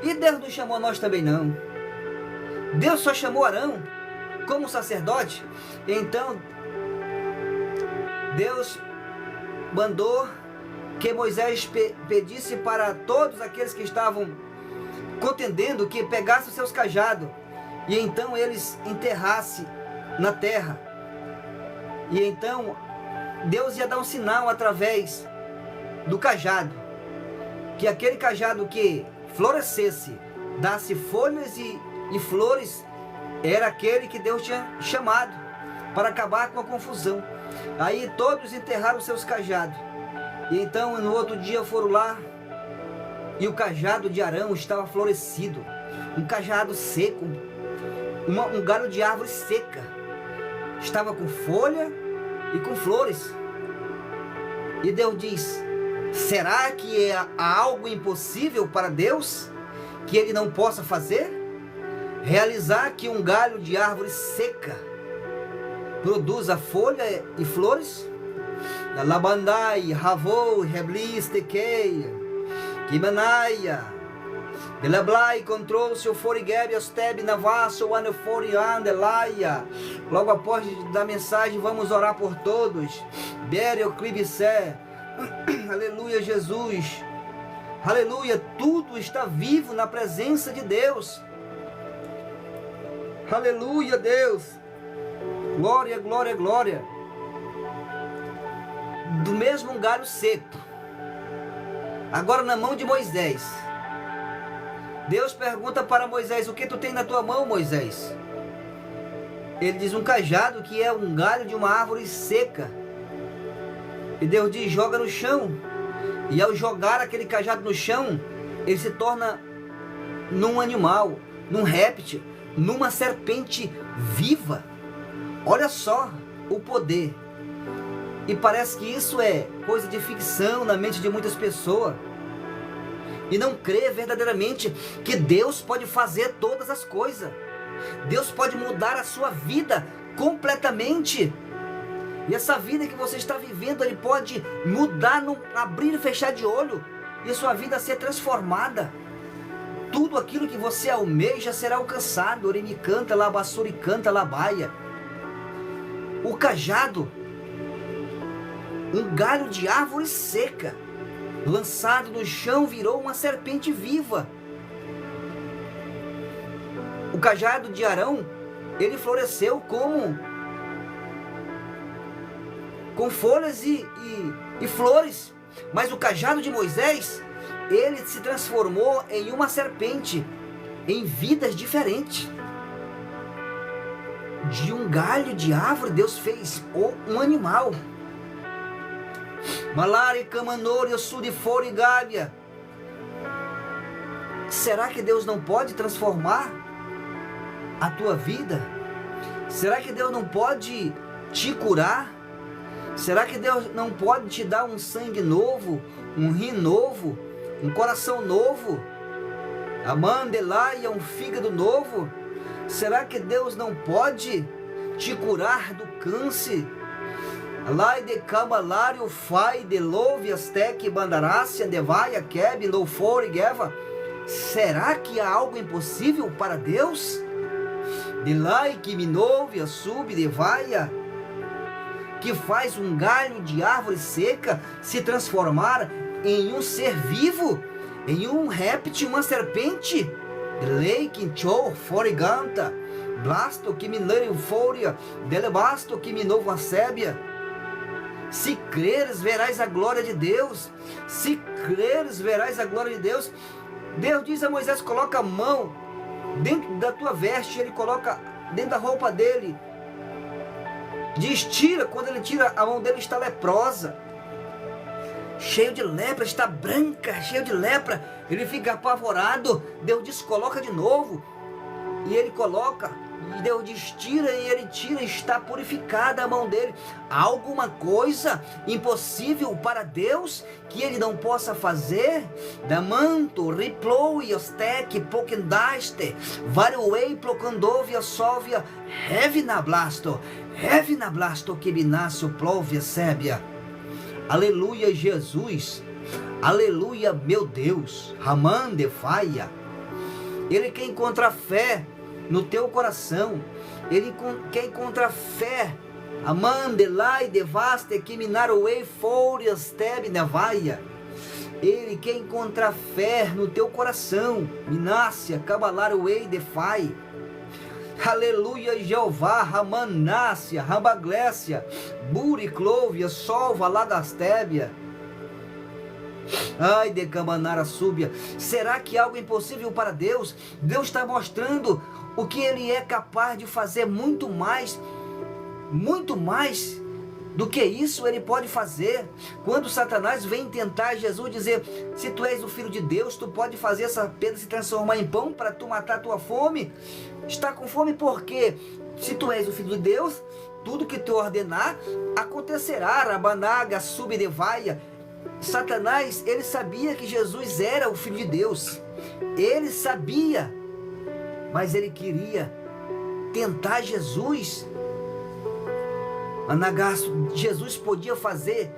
[SPEAKER 1] E Deus não chamou nós também não. Deus só chamou Arão como sacerdote. Então Deus mandou que Moisés pedisse para todos aqueles que estavam contendendo que pegassem os seus cajados e então eles enterrassem na terra. E então Deus ia dar um sinal através do cajado, que aquele cajado que florescesse, desse folhas e flores, era aquele que Deus tinha chamado para acabar com a confusão. Aí todos enterraram seus cajados. E então no outro dia foram lá e o cajado de Arão estava florescido. Um cajado seco, um galho de árvore seca. Estava com folha e com flores. E Deus diz, será que há algo impossível para Deus que Ele não possa fazer? Realizar que um galho de árvore seca produza folha e flores? Labandai, Havou, Reblis, Tekei, Kimanaia, Delablai, control-se o Forigeb, Osteb, Navasso, Aneforian, Delaia. Logo após da mensagem, vamos orar por todos. Berio, Clibissé. Aleluia, Jesus. Aleluia, tudo está vivo na presença de Deus. Aleluia, Deus. Glória, glória, glória. Do mesmo galho seco, agora na mão de Moisés. Deus pergunta para Moisés, o que tu tem na tua mão, Moisés? Ele diz, um cajado, que é um galho de uma árvore seca. E Deus diz, joga no chão. E ao jogar aquele cajado no chão, ele se torna num animal, num réptil, numa serpente viva. Olha só o poder. E parece que isso é coisa de ficção na mente de muitas pessoas. E não crê verdadeiramente que Deus pode fazer todas as coisas. Deus pode mudar a sua vida completamente. E essa vida que você está vivendo, Ele pode mudar num abrir e fechar de olho. E a sua vida ser transformada. Tudo aquilo que você almeja será alcançado. Oremi canta, labassuri canta, labaia. O cajado, um galho de árvore seca, lançado no chão, virou uma serpente viva. O cajado de Arão, ele floresceu com folhas e flores. Mas o cajado de Moisés, ele se transformou em uma serpente, em vidas diferentes. De um galho de árvore, Deus fez um animal. Malari, Kamanori, Sudifori, Gábia. Será que Deus não pode transformar a tua vida? Será que Deus não pode te curar? Será que Deus não pode te dar um sangue novo, um rim novo, um coração novo? A mandelaia, um fígado novo? Será que Deus não pode te curar do câncer? Lai de camalário fai de louve astec bandarácia de vaia quebe loufore geva. Será que há algo impossível para Deus? De lai que me nouve a sub de vaia, que faz um galho de árvore seca se transformar em um ser vivo, em um réptil, uma serpente. De lei que chou foriganta, blasto que me leio fória, delebasto que me novo a sébia. Se creres, verás a glória de Deus. Se creres, verás a glória de Deus. Deus diz a Moisés: coloca a mão dentro da tua veste. Ele coloca dentro da roupa dele. Diz: tira. Quando ele tira, a mão dele está leprosa, cheio de lepra, está branca, cheio de lepra. Ele fica apavorado. Deus diz: coloca de novo. E ele coloca. E Deus diz: tira, e ele tira, está purificada a mão dele. Há alguma coisa impossível para Deus que ele não possa fazer? Damanto, riplou e ostec, pokendaste, varuei, plocandovia, sóvia, hevina blasto, que binasio plovia sébia. Aleluia, Jesus. Aleluia, meu Deus. Raman de faia. Ele quer encontrar fé no teu coração. Ele quer encontrar fé. Amandelai devaste que minaroei fórias tebe nevaia. Ele quer encontrar fé no teu coração. Minácia cabalaroei defai. Aleluia, Jeová. Ramanácia, Rambaglécia, Buriclóvia, Solva, Ladastébia. Ai, de Camanara súbia. Será que há algo impossível para Deus? Deus está mostrando o que Ele é capaz de fazer, muito mais do que isso Ele pode fazer. Quando Satanás vem tentar Jesus, dizer: se tu és o Filho de Deus, tu pode fazer essa pedra se transformar em pão para tu matar a tua fome. Está com fome porque, se tu és o Filho de Deus, tudo que tu ordenar acontecerá. Rabanaga subdevaia. Satanás, ele sabia que Jesus era o Filho de Deus. Ele sabia, mas ele queria tentar Jesus. Jesus podia fazer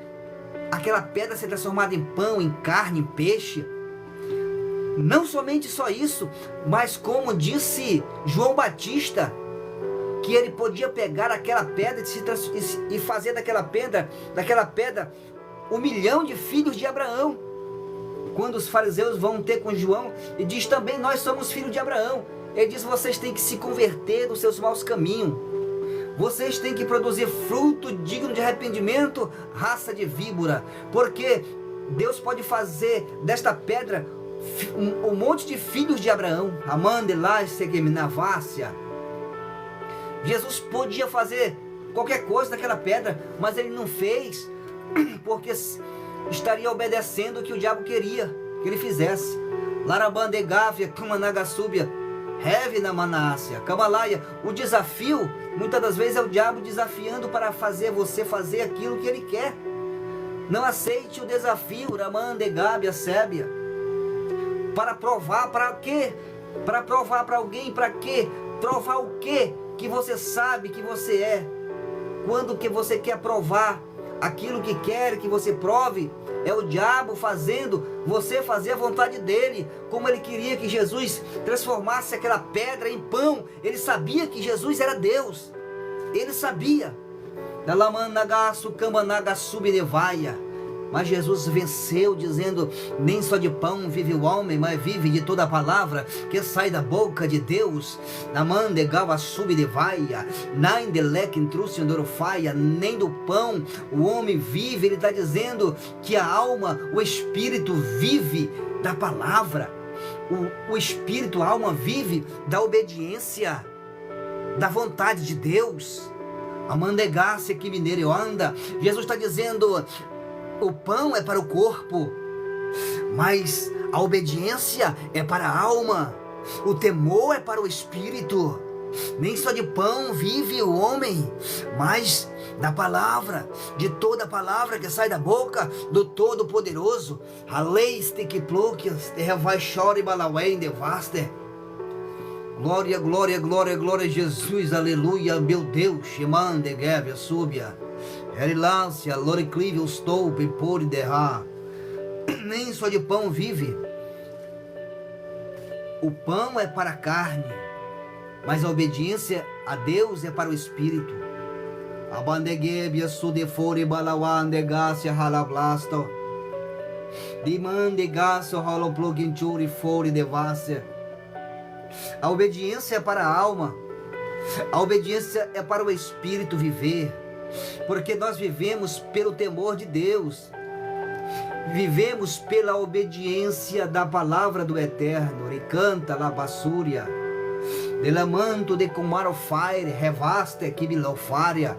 [SPEAKER 1] aquela pedra ser transformada em pão, em carne, em peixe. Não somente só isso, mas como disse João Batista, que ele podia pegar aquela pedra e fazer daquela pedra 1 milhão de filhos de Abraão. Quando os fariseus vão ter com João e diz: também nós somos filhos de Abraão. Ele diz: vocês têm que se converter dos seus maus caminhos. Vocês têm que produzir fruto digno de arrependimento, raça de víbora. Porque Deus pode fazer desta pedra um monte de filhos de Abraão. Amandelai segeminavácia. Jesus podia fazer qualquer coisa daquela pedra, mas ele não fez, porque estaria obedecendo o que o diabo queria que ele fizesse. Larabandegávia, Kamanagasúbia, Revina Manácia, Kamalaia. O desafio, muitas das vezes, é o diabo desafiando para fazer você fazer aquilo que ele quer. Não aceite o desafio, Ramandegávia, Sébia. Para provar, para quê? Para provar para alguém, para quê? Provar o quê? Que você sabe que você é. Quando que você quer provar aquilo que quer que você prove, é o diabo fazendo você fazer a vontade dele, como ele queria que Jesus transformasse aquela pedra em pão. Ele sabia que Jesus era Deus, ele sabia. Mas Jesus venceu, dizendo: nem só de pão vive o homem, mas vive de toda a palavra que sai da boca de Deus. Nem do pão o homem vive. Ele está dizendo que a alma, o espírito vive da palavra. O espírito, a alma vive da obediência, da vontade de Deus. Amandegasse que mineiro anda. Jesus está dizendo: o pão é para o corpo, mas a obediência é para a alma. O temor é para o espírito. Nem só de pão vive o homem, mas da palavra, de toda a palavra que sai da boca do Todo-Poderoso. Glória, glória, glória, glória a Jesus, aleluia, meu Deus. Shemande, Gevia, Súbia. Relância, loriclível, estou, pepor e derrar. Nem só de pão vive. O pão é para a carne, mas a obediência a Deus é para o espírito. Abandegebia sudefore balawandegácia halablasto. Dimandegácio holoploginchuri fore devácia. A obediência é para a alma. A obediência é para o espírito viver. Porque nós vivemos pelo temor de Deus. Vivemos pela obediência da palavra do Eterno. Recanta la basúria. Delamanto de comaro fire, revaste que bilofária.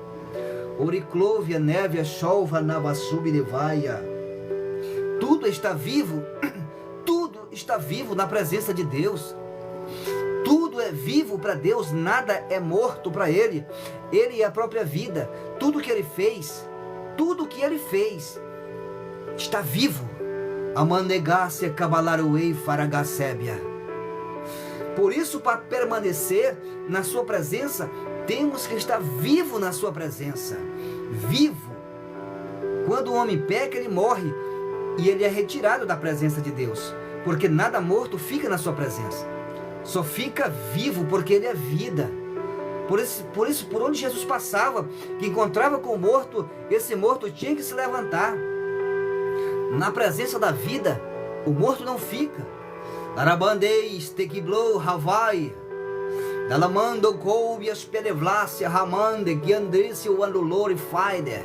[SPEAKER 1] Oriclovia, névia, chova, navassubi de vaia. Tudo está vivo. Tudo está vivo na presença de Deus. Tudo é vivo para Deus, nada é morto para Ele. Ele é a própria vida. Tudo que Ele fez, está vivo. Amandegácia cabalaruei faragácébia. Por isso, para permanecer na sua presença, temos que estar vivo na sua presença. Vivo. Quando o homem peca, ele morre e ele é retirado da presença de Deus, porque nada morto fica na sua presença. Só fica vivo porque ele é vida. Por isso, por onde Jesus passava, que encontrava com o morto, esse morto tinha que se levantar. Na presença da vida, o morto não fica. Larabandeis, tequiblo, Havai, Dalamando, coubias, pelevlácia, Ramande, Guiandrice, o andulor e faide.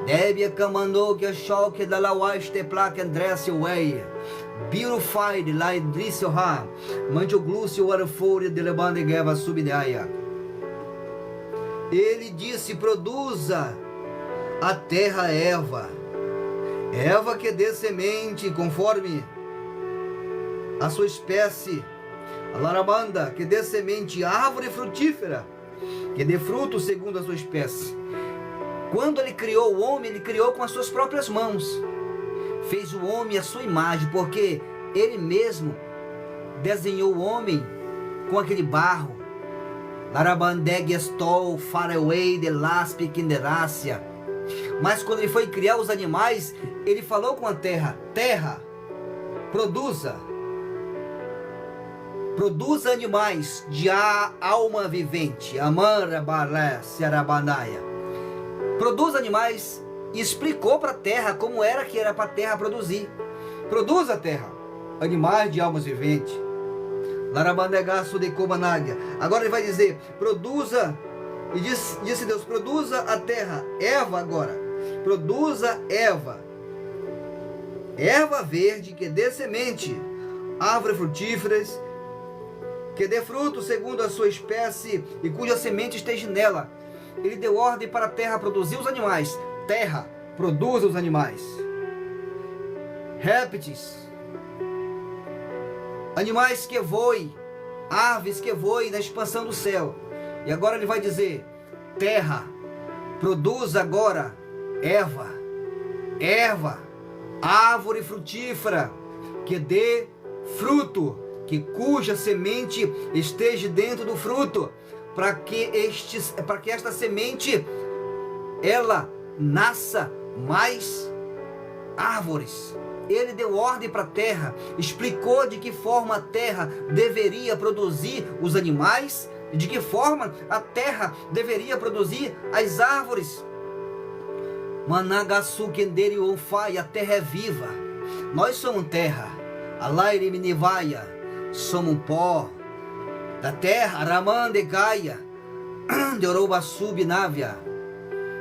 [SPEAKER 1] Debia camando que a choque da lauaste placa Andresse Way. Beautified, la Idrice ha, Manjoglúcio, o arafore de lebande gueva subidaia. Ele disse: produza a terra Eva. Eva que dê semente conforme a sua espécie. A larabanda que dê semente, árvore frutífera, que dê fruto segundo a sua espécie. Quando ele criou o homem, ele criou com as suas próprias mãos. Fez o homem à sua imagem, porque ele mesmo desenhou o homem com aquele barro. Larabandeg estol fareway de laspe kinderácia. Mas quando ele foi criar os animais, ele falou com a terra: terra, produza animais de alma vivente. Amara baré serabanaia. Produz animais, e explicou para a terra como era que era para a terra produzir. Produza a terra animais de almas viventes. Larabandegaço de comanágia. Agora ele vai dizer: produza, e disse Deus: produza a terra Eva agora. Produza Eva verde que dê semente, árvores frutíferas, que dê fruto segundo a sua espécie e cuja semente esteja nela. Ele deu ordem para a terra produzir os animais. Terra, produza os animais. Répteis, animais que voem, aves que voem na expansão do céu. E agora ele vai dizer: terra, produza agora erva, árvore frutífera, que dê fruto, que cuja semente esteja dentro do fruto, para que esta semente ela nasça mais árvores. Ele deu ordem para a terra, explicou de que forma a terra deveria produzir os animais, e de que forma a terra deveria produzir as árvores. Managasu kenderi ofai, a terra é viva. Nós somos terra. Alaire minivaia, somos pó da terra. Ramande gaia, de Orobassubi návia,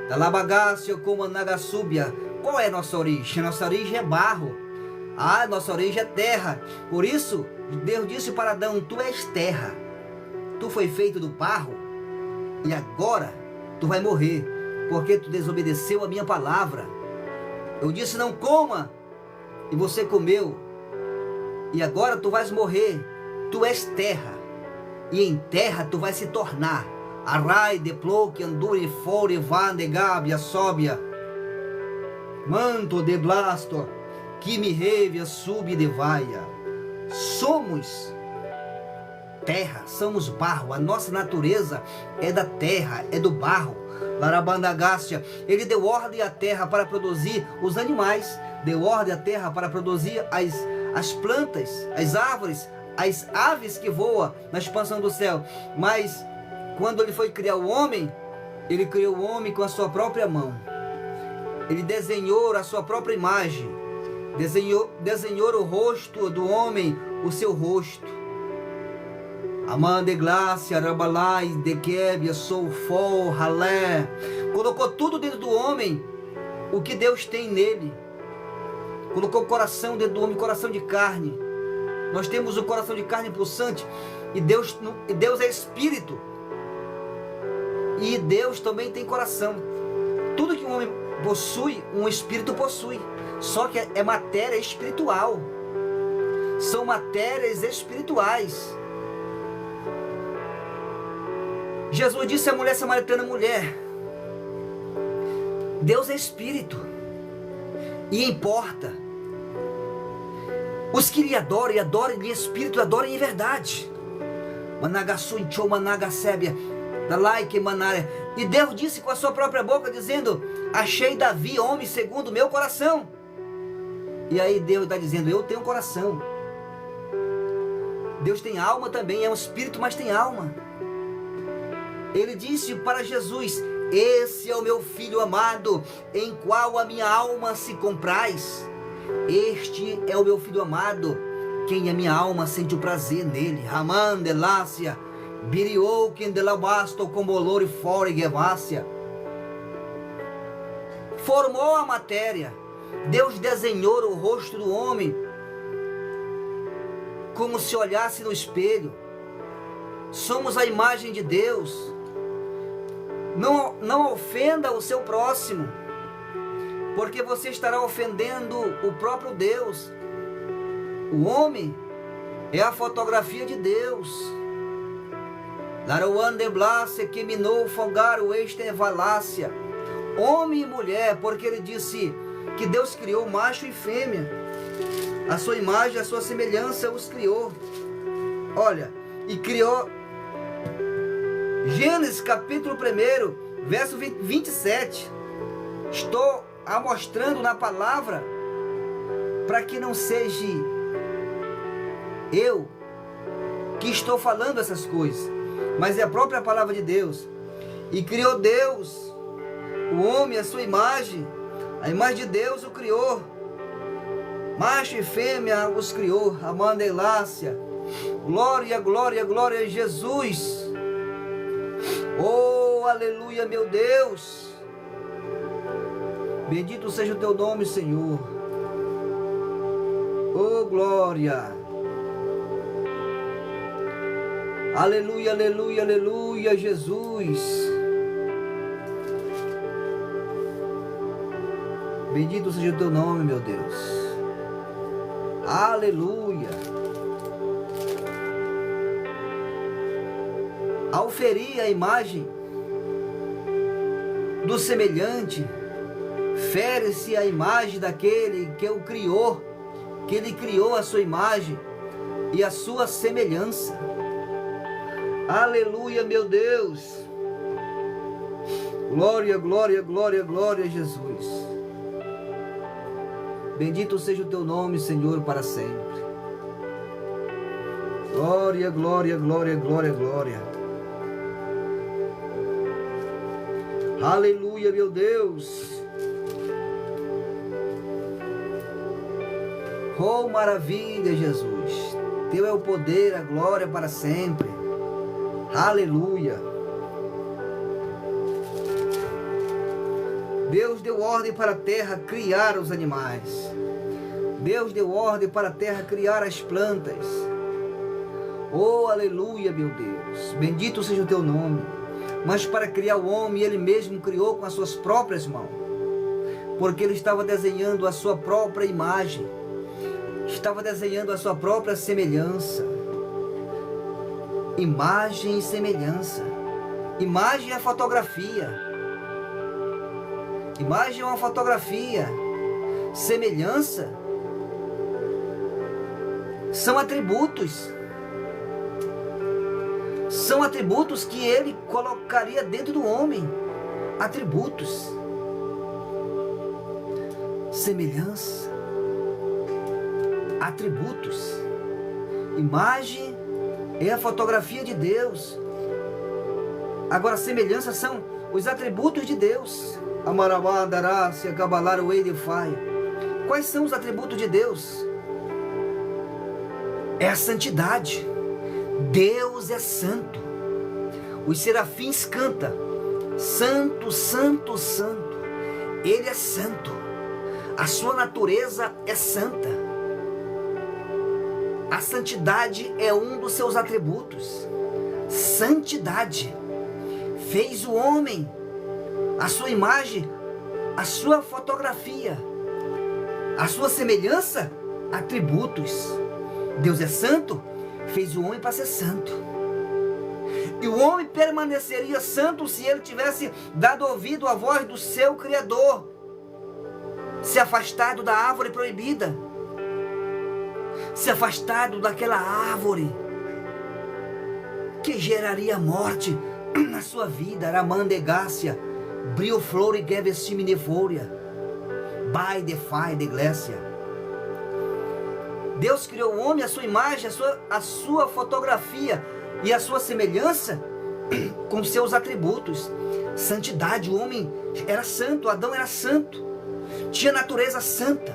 [SPEAKER 1] da Labagácio como Nagasúbia. Qual é a nossa origem? Nossa origem é barro. Nossa origem é terra. Por isso, Deus disse para Adão: tu és terra. Tu foi feito do barro e agora tu vai morrer, porque tu desobedeceu a minha palavra. Eu disse: não coma, e você comeu, e agora tu vais morrer. Tu és terra, e em terra tu vais se tornar. Arrai de ploque andure fore van de gabia sóbia. Manto de blasto, que me revia sub de vaia. Somos terra, somos barro, a nossa natureza é da terra, é do barro. Larabandagácia, ele deu ordem à terra para produzir os animais, deu ordem à terra para produzir as plantas, as árvores, as aves que voam na expansão do céu. Mas quando ele foi criar o homem, ele criou o homem com a sua própria mão. Ele desenhou a sua própria imagem, desenhou o rosto do homem, o seu rosto. Amande Glácia, Rabalai, Dekebia, Soufol, Halé. Colocou tudo dentro do homem, o que Deus tem nele. Colocou o coração dentro do homem, coração de carne. Nós temos o coração de carne pulsante, e Deus é espírito. E Deus também tem coração. Tudo que um homem possui, um espírito possui. Só que é matéria espiritual. São matérias espirituais. Jesus disse à mulher samaritana: mulher, Deus é espírito. E importa. Os que lhe adoram, e adorem em espírito, adorem em verdade. Managassunchou, managasébia. E Deus disse com a sua própria boca, dizendo: achei Davi, homem segundo o meu coração. E aí Deus está dizendo: eu tenho coração. Deus tem alma também, é um espírito, mas tem alma. Ele disse para Jesus: esse é o meu filho amado, em qual a minha alma se compraz. Este é o meu filho amado, quem a minha alma sente o prazer nele. Raman delácia. Birioken de labasto com bolor e fora e gevácia. Formou a matéria. Deus desenhou o rosto do homem como se olhasse no espelho. Somos a imagem de Deus. Não ofenda o seu próximo, porque você estará ofendendo o próprio Deus. O homem é a fotografia de Deus. Homem e mulher, porque ele disse que Deus criou macho e fêmea. A sua imagem, a sua semelhança os criou. Olha, e criou. Gênesis capítulo 1, verso 27. Estou mostrando na palavra, para que não seja eu que estou falando essas coisas, mas é a própria palavra de Deus. E criou Deus o homem, a sua imagem, a imagem de Deus o criou, macho e fêmea os criou. Amandelácia, glória, glória, glória a Jesus. Oh, aleluia, meu Deus. Bendito seja o teu nome, Senhor. Oh, glória. Aleluia, aleluia, aleluia, Jesus. Bendito seja o teu nome, meu Deus. Aleluia. Ao ferir a imagem do semelhante, fere-se a imagem daquele que o criou, que ele criou a sua imagem e a sua semelhança. Aleluia, meu Deus. Glória, glória, glória, glória a Jesus. Bendito seja o teu nome, Senhor, para sempre. Glória, glória, glória, glória, glória. Aleluia, meu Deus. Oh, maravilha, Jesus. Teu é o poder, a glória para sempre. Aleluia. Deus deu ordem para a terra criar os animais. Deus deu ordem para a terra criar as plantas. Oh, aleluia, meu Deus. Bendito seja o teu nome. Mas para criar o homem, ele mesmo criou com as suas próprias mãos. Porque ele estava desenhando a sua própria imagem. Estava desenhando a sua própria semelhança. Imagem e semelhança. Imagem é a fotografia. Imagem é uma fotografia. Semelhança são atributos. São atributos que ele colocaria dentro do homem. Atributos. Semelhança. Atributos. Imagem é a fotografia de Deus. Agora, semelhança são os atributos de Deus. Amarabandarácia, Kabalara, Weidefai. Quais são os atributos de Deus? É a santidade. Deus é santo. Os serafins cantam: Santo, Santo, Santo. Ele é santo. A sua natureza é santa. A santidade é um dos seus atributos. Santidade. Fez o homem, a sua imagem, a sua fotografia, a sua semelhança, atributos. Deus é santo, fez o homem para ser santo. E o homem permaneceria santo se ele tivesse dado ouvido à voz do seu Criador, se afastado da árvore proibida, se afastado daquela árvore que geraria morte na sua vida. Ramandegácia, brio flore gevestiminiforia, by the fire de igreja. Deus criou o homem, a sua imagem, a sua fotografia e a sua semelhança com seus atributos. Santidade, o homem era santo, Adão era santo, tinha natureza santa,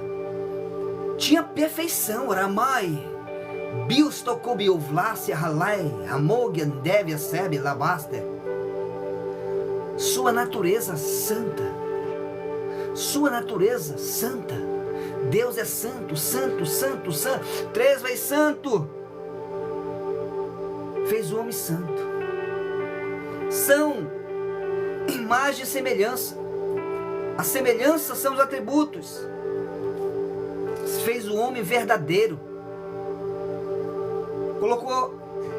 [SPEAKER 1] tinha perfeição. Ramai, Bios tocou biovlácia, halai, amogian deve sebe labaster. Sua natureza santa, sua natureza santa. Deus é santo, santo, santo, santo, 3 vezes santo. Fez o homem santo. São imagem e semelhança. A semelhança são os atributos. Fez o homem verdadeiro. Colocou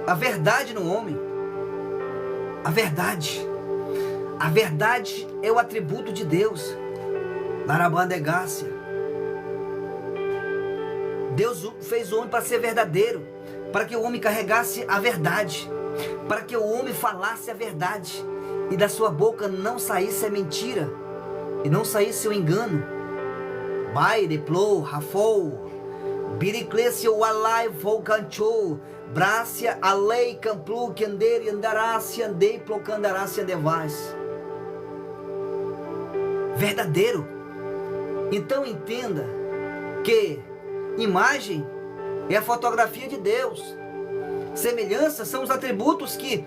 [SPEAKER 1] a verdade no homem. A verdade. A verdade é o atributo de Deus. Larabandegácia. Deus fez o homem para ser verdadeiro, para que o homem carregasse a verdade, para que o homem falasse a verdade, e da sua boca não saísse a mentira, e não saísse o engano. Bai, deplou, rafou, biriclesio alai, volcanchou, Brácia, alei, camplu, quender, andarácia, andei, plocandarácia, andevais. Verdadeiro. Então entenda que imagem é a fotografia de Deus. Semelhança são os atributos que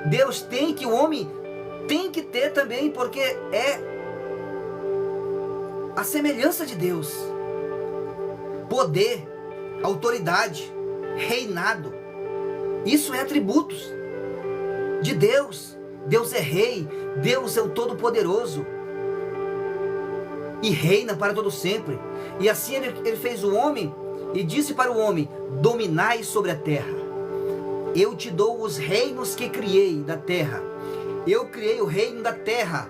[SPEAKER 1] Deus tem, que o homem tem que ter também, porque é a semelhança de Deus. Poder, autoridade, reinado. Isso é atributos de Deus. Deus é rei, Deus é o Todo-Poderoso e reina para todo sempre. E assim ele fez o homem e disse para o homem: dominai sobre a terra. Eu te dou os reinos que criei da terra. Eu criei o reino da terra,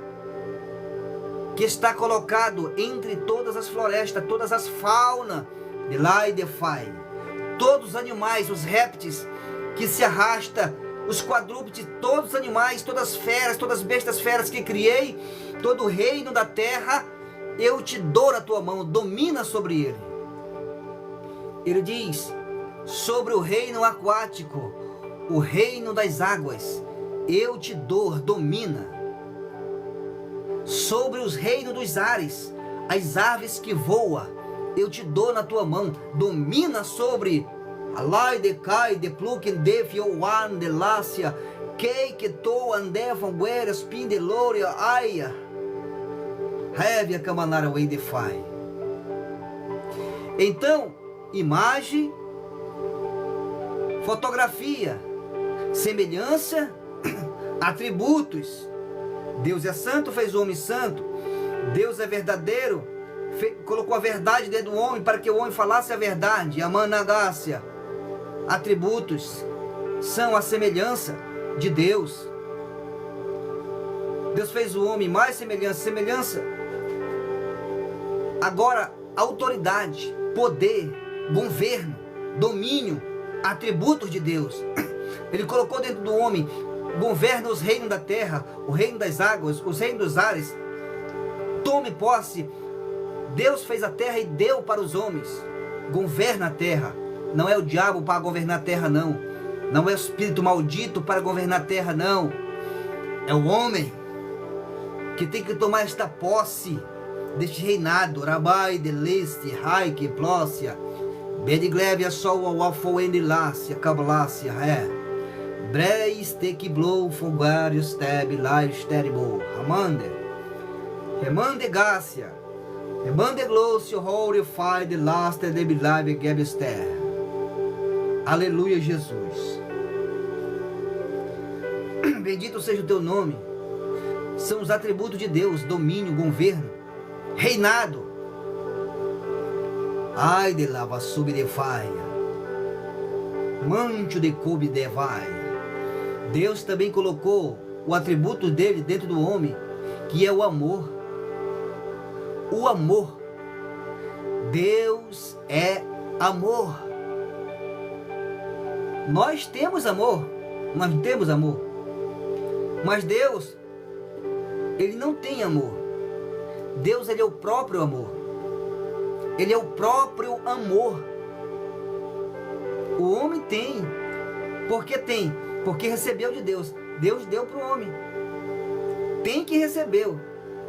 [SPEAKER 1] que está colocado entre todas as florestas, todas as faunas, de lá e de fai, todos os animais, os répteis que se arrasta, os quadrúpedes, todos os animais, todas as feras, todas as bestas feras que criei, todo o reino da terra, eu te dou na tua mão, domina sobre ele. Ele diz sobre o reino aquático, o reino das águas, eu te dou, domina. Sobre os reinos dos ares, as aves que voam, eu te dou na tua mão, domina sobre alai de cai de pluken de fioan de lácia, kei que to andefam gueras pin de loria aia, hevia camanara wei de fai. Então, imagem, fotografia, semelhança, atributos. Deus é santo, fez o homem santo. Deus é verdadeiro, colocou a verdade dentro do homem para que o homem falasse a verdade. A managácia. Atributos são a semelhança de Deus. Deus fez o homem mais semelhança. Agora, autoridade, poder, governo, domínio, atributos de Deus. Ele colocou dentro do homem, governa os reinos da terra, o reino das águas, os reinos dos ares. Tome posse. Deus fez a terra e deu para os homens. Governa a terra. Não é o diabo para governar a terra, não. Não é o espírito maldito para governar a terra, não. É o homem que tem que tomar esta posse deste reinado. Rabai, Deleste, Raike, Plócia, Bediglébia, Sol, Alfoendilácia, Cabalácia, Ré. Breis, Tequiblow, Fogarius, Teb, Lais, Terribo, Ramande, Remande, Gácia, Remande, Glócio, Hory, Fide, Laster, Debilaibe, Gebester. Aleluia, Jesus. Bendito seja o teu nome. São os atributos de Deus: domínio, governo, reinado. Ai de lava sub de faia, mancho de coube de vaia. Deus também colocou o atributo dele dentro do homem, que é o amor. O amor. Deus é amor. Nós temos amor. Nós temos amor. Mas Deus, Ele não tem amor. Deus, Ele é o próprio amor. Ele é o próprio amor. O homem tem. Por que tem? Porque recebeu de Deus. Deus deu para o homem. Tem que recebeu.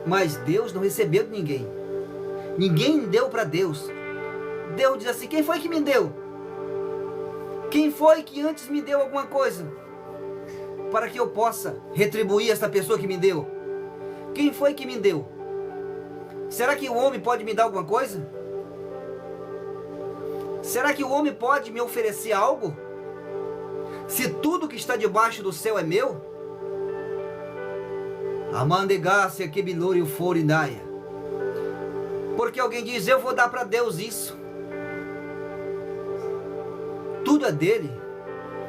[SPEAKER 1] Mas Deus não recebeu de ninguém. Ninguém deu para Deus. Deus diz assim: quem foi que me deu? Quem foi que antes me deu alguma coisa? Para que eu possa retribuir essa pessoa que me deu. Quem foi que me deu? Será que o homem pode me dar alguma coisa? Será que o homem pode me oferecer algo? Se tudo que está debaixo do céu é meu? Amandegácia que bilório forindaia. Porque alguém diz: eu vou dar para Deus isso. Tudo é dele.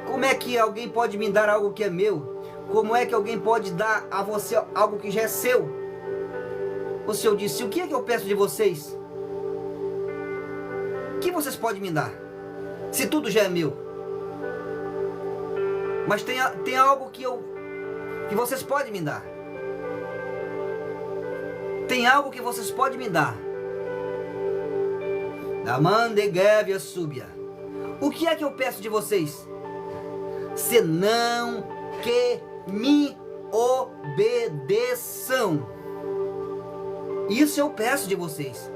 [SPEAKER 1] Como é que alguém pode me dar algo que é meu? Como é que alguém pode dar a você algo que já é seu? O Senhor disse: o que é que eu peço de vocês? O que vocês podem me dar? Se tudo já é meu. Mas tem algo que vocês podem me dar. Tem algo que vocês podem me dar. Da mandegévia súbia. O que é que eu peço de vocês? Senão que me obedeçam. Isso eu peço de vocês.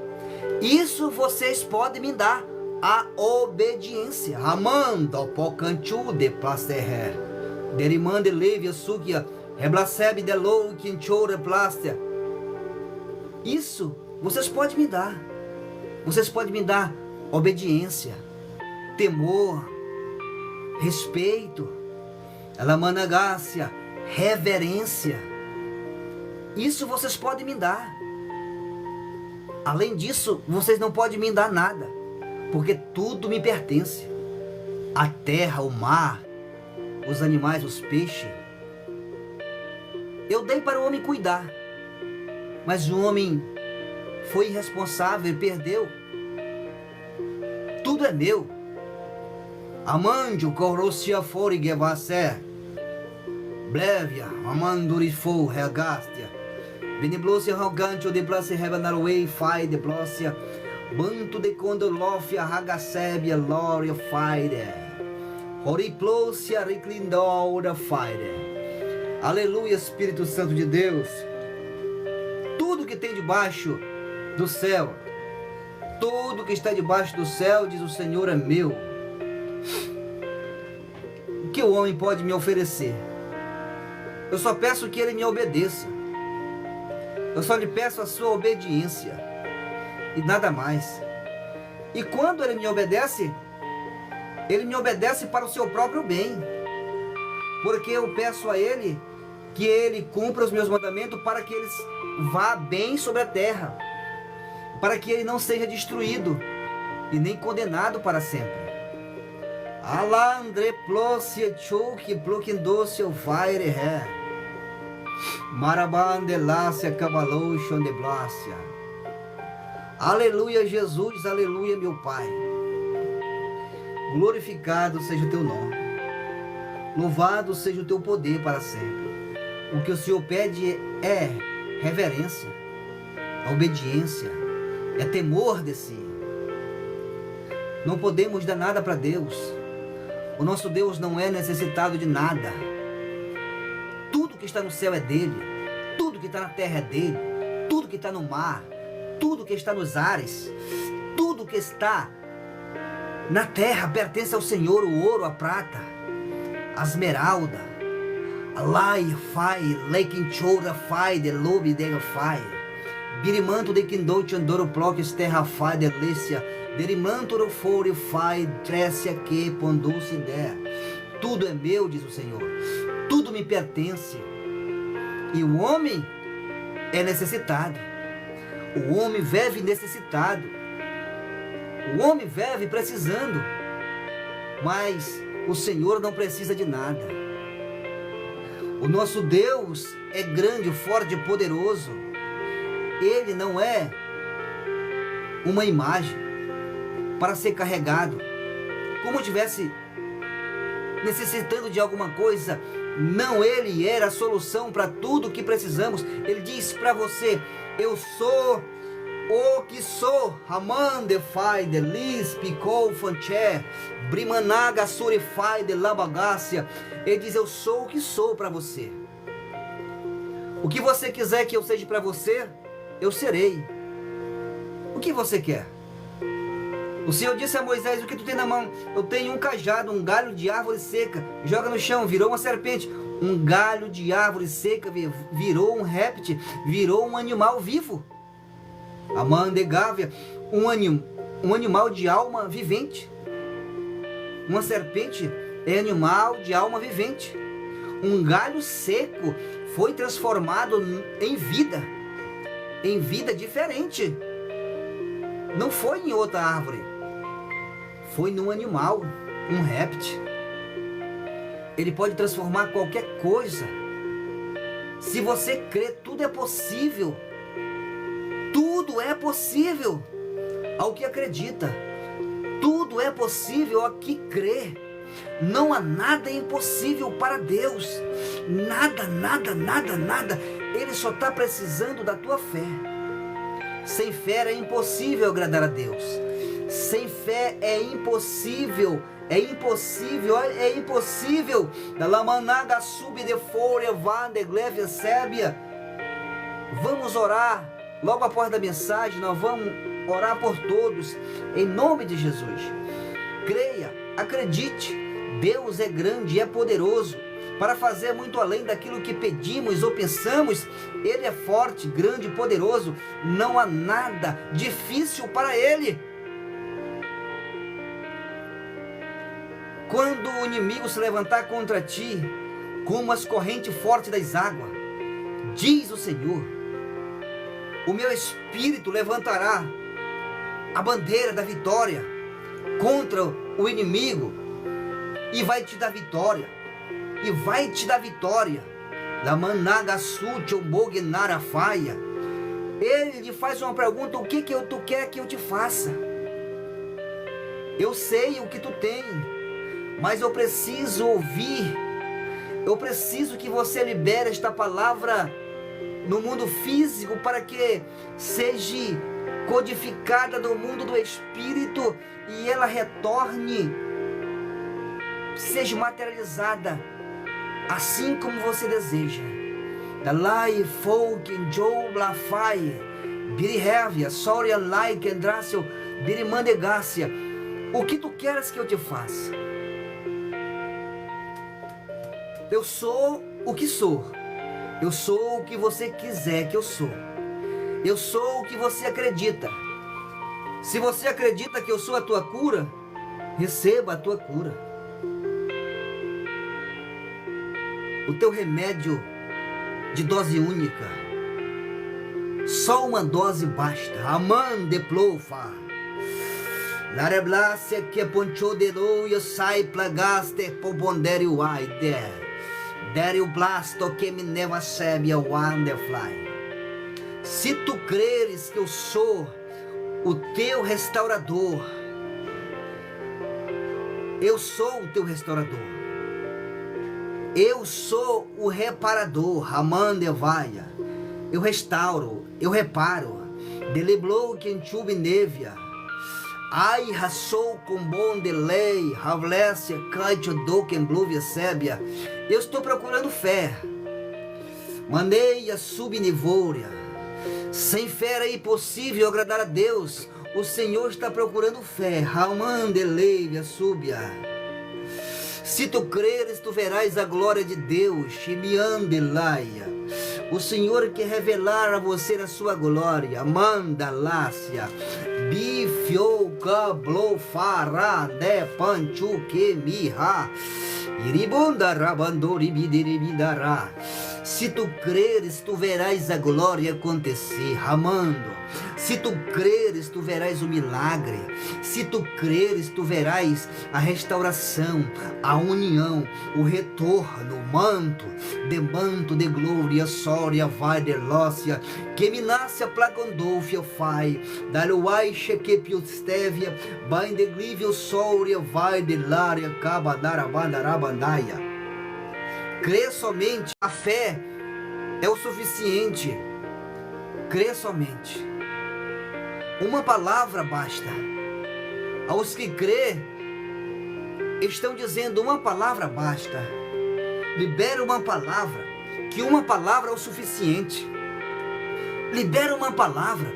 [SPEAKER 1] Isso vocês podem me dar. A obediência. Amanda pocanchu de plaster. Derimande levia sugia. Reblacebe de lou quinchora plaster. Isso vocês podem me dar. Vocês podem me dar obediência, temor, respeito, alamanagacia, reverência. Isso vocês podem me dar. Além disso, vocês não podem me dar nada, porque tudo me pertence. A terra, o mar, os animais, os peixes. Eu dei para o homem cuidar, mas o homem foi irresponsável e perdeu. Tudo é meu. Amandio corrosia fori gevaser. Blevia, amandurifo regastia. Beniblosia arrogante de place rebanarway fai de blosia. Banto de condolofia ragasebia loria faide. Horiplosia reclindora faide. Aleluia, Espírito Santo de Deus. Tudo que tem debaixo do céu, tudo que está debaixo do céu, diz o Senhor, é meu. O que o homem pode me oferecer? Eu só peço que ele me obedeça. Eu só lhe peço a sua obediência e nada mais. E quando ele me obedece para o seu próprio bem, porque eu peço a ele que ele cumpra os meus mandamentos para que eles vá bem sobre a terra, para que ele não seja destruído e nem condenado para sempre. Alandre plosia choque bloquendoce o vaire ré. Marabande lácia cabalou de blácia. Aleluia, Jesus, aleluia, meu Pai. Glorificado seja o teu nome. Louvado seja o teu poder para sempre. O que o Senhor pede é reverência, é obediência, é temor de si. Não podemos dar nada para Deus. O nosso Deus não é necessitado de nada. Tudo que está no céu é dele. Tudo que está na terra é dele. Tudo que está no mar. Tudo que está nos ares. Tudo que está na terra pertence ao Senhor. O ouro, a prata, a esmeralda, a lai, fai, leiquinchora, fai, de lobe, de fai. Birimanto de quindote, andoro, ploques, terra, fai, delícia. Derimantoro fore fai trécia que ponduce der. Tudo é meu, diz o Senhor. Tudo me pertence. E o homem é necessitado. O homem vive necessitado. O homem vive precisando. Mas o Senhor não precisa de nada. O nosso Deus é grande, forte e poderoso. Ele não é uma imagem para ser carregado, como estivesse necessitando de alguma coisa. Não, ele era a solução para tudo que precisamos. Ele diz para você: eu sou o que sou. Amande fai de lis picou fanché brimanaga surifai de labagácia. Ele diz: eu sou o que sou para você. O que você quiser que eu seja para você, eu serei. O que você quer? O Senhor disse a Moisés: o que tu tem na mão? Eu tenho um cajado, um galho de árvore seca. Joga no chão, virou uma serpente. Um galho de árvore seca virou um réptil, virou um animal vivo. A mandegávia, um animal de alma vivente. Uma serpente é animal de alma vivente. Um galho seco foi transformado em vida diferente. Não foi em outra árvore. Foi num animal, um réptil. Ele pode transformar qualquer coisa. Se você crê, tudo é possível. Tudo é possível ao que acredita. Tudo é possível ao que crê. Não há nada impossível para Deus. Nada, nada, nada, nada. Ele só está precisando da tua fé. Sem fé é impossível agradar a Deus. Sem fé é impossível. É impossível, é impossível. Da lamanaga sub de folha van de gleve sébia. Vamos orar. Logo após da mensagem, nós vamos orar por todos, em nome de Jesus. Creia, acredite, Deus é grande e é poderoso para fazer muito além daquilo que pedimos ou pensamos. Ele é forte, grande e poderoso. Não há nada difícil para Ele. Quando o inimigo se levantar contra ti, como as correntes fortes das águas, diz o Senhor, o meu espírito levantará a bandeira da vitória contra o inimigo e vai te dar vitória. E vai te dar vitória. Da managa sute o mognara faia. Ele lhe faz uma pergunta: o que tu quer que eu te faça? Eu sei o que tu tem, mas eu preciso ouvir. Eu preciso que você libere esta palavra no mundo físico para que seja codificada no mundo do Espírito e ela retorne, seja materializada assim como você deseja. Dalai folk Joe Blafai Birihevia Soria Like Andrácio Birimandegácia. O que tu queres que eu te faça? Eu sou o que sou. Eu sou o que você quiser que eu sou. Eu sou o que você acredita. Se você acredita que eu sou a tua cura, receba a tua cura. O teu remédio de dose única. Só uma dose basta. Aman de plofa. Lareblácia que ponchou de noia sai plagaste pobondere uaide. Dere o blasto que me neva sebe a wonderfly. Se tu creres que eu sou o teu restaurador, eu sou o teu restaurador. Eu sou o reparador, Ramandevaia. Eu restauro, eu reparo. Deleblo Kenchub Nevia. Ai, rassou com bom delay, Havlécia, Kaito Doken Bluvia Sébia. Eu estou procurando fé. Mandei a subnivória. Sem fé é impossível agradar a Deus. O Senhor está procurando fé. Ramandelevia Súbia. Se tu creres, tu verás a glória de Deus. Shimiandelaia. O Senhor quer revelar a você a sua glória. Mandalácia. Bifioca blofara de panchu que miha. Iribunda rabandori bidiribidara. Se tu creres, tu verás a glória acontecer. Ramando. Se tu creres, tu verás o milagre. Se tu creres, tu verás a restauração, a união, o retorno, o manto de glória, sória, vai de lócia, que me nasce a placondolfia, fai, daluai chequepiostevia, vai de glívio, sória, vai de lária, cabadarabandarabandaia. Crê somente, a fé é o suficiente. Crê somente. Uma palavra basta. Aos que crê, estão dizendo uma palavra basta. Libera uma palavra, que uma palavra é o suficiente. Libera uma palavra,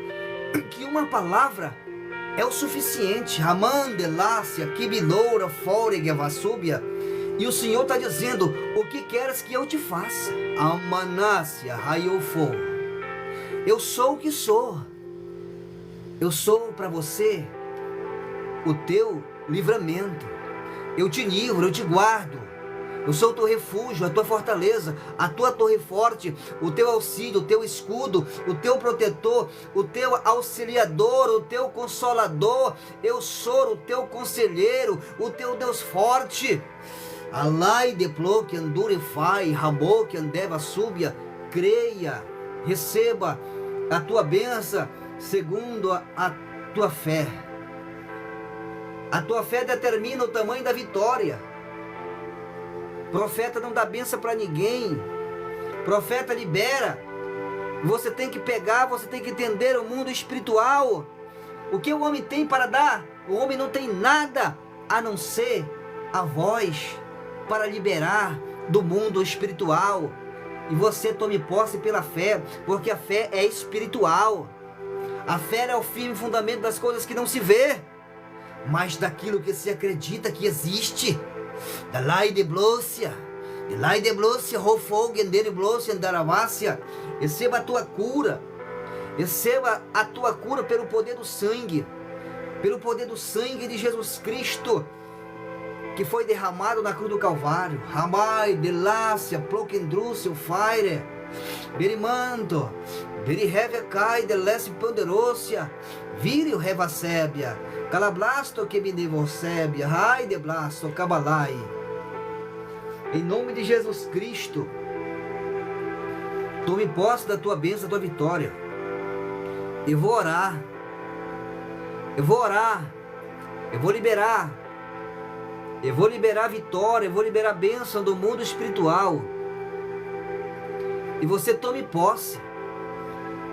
[SPEAKER 1] que uma palavra é o suficiente. Ramandelácia, Kibiloura, Fóregevassúbia. E o Senhor está dizendo, o que queres que eu te faça? Amanácia, Raiofô. Eu sou o que sou. Eu sou para você o teu livramento. Eu te livro, eu te guardo. Eu sou o teu refúgio, a tua fortaleza, a tua torre forte, o teu auxílio, o teu escudo, o teu protetor, o teu auxiliador, o teu consolador. Eu sou o teu conselheiro, o teu Deus forte. Alai deplo que andure fai, rabo que andeva súbia. Creia, receba a tua bênção segundo a tua fé. A tua fé determina o tamanho da vitória. Profeta não dá bênção para ninguém. Profeta libera. Você tem que pegar, você tem que entender o mundo espiritual. O que o homem tem para dar? O homem não tem nada a não ser a voz para liberar do mundo espiritual. E você tome posse pela fé, porque a fé é espiritual. A fé é o firme fundamento das coisas que não se vê, mas daquilo que se acredita que existe. Dalai de Blócia, Rofogen de Blócia, Daravácia. Receba a tua cura, receba a tua cura pelo poder do sangue de Jesus Cristo, que foi derramado na cruz do Calvário. Ramai, Delácia, Plokendrúcio, Fire, Berimanto, Berihevia Cai, Delesse Ponderosia, Vírio Revasébia, Calablasto que me devocébia, Rai de Blasto, Cabalai. Em nome de Jesus Cristo, tome posse da tua bênção, da tua vitória. Eu vou orar, eu vou liberar a vitória, eu vou liberar a bênção do mundo espiritual. E você tome posse.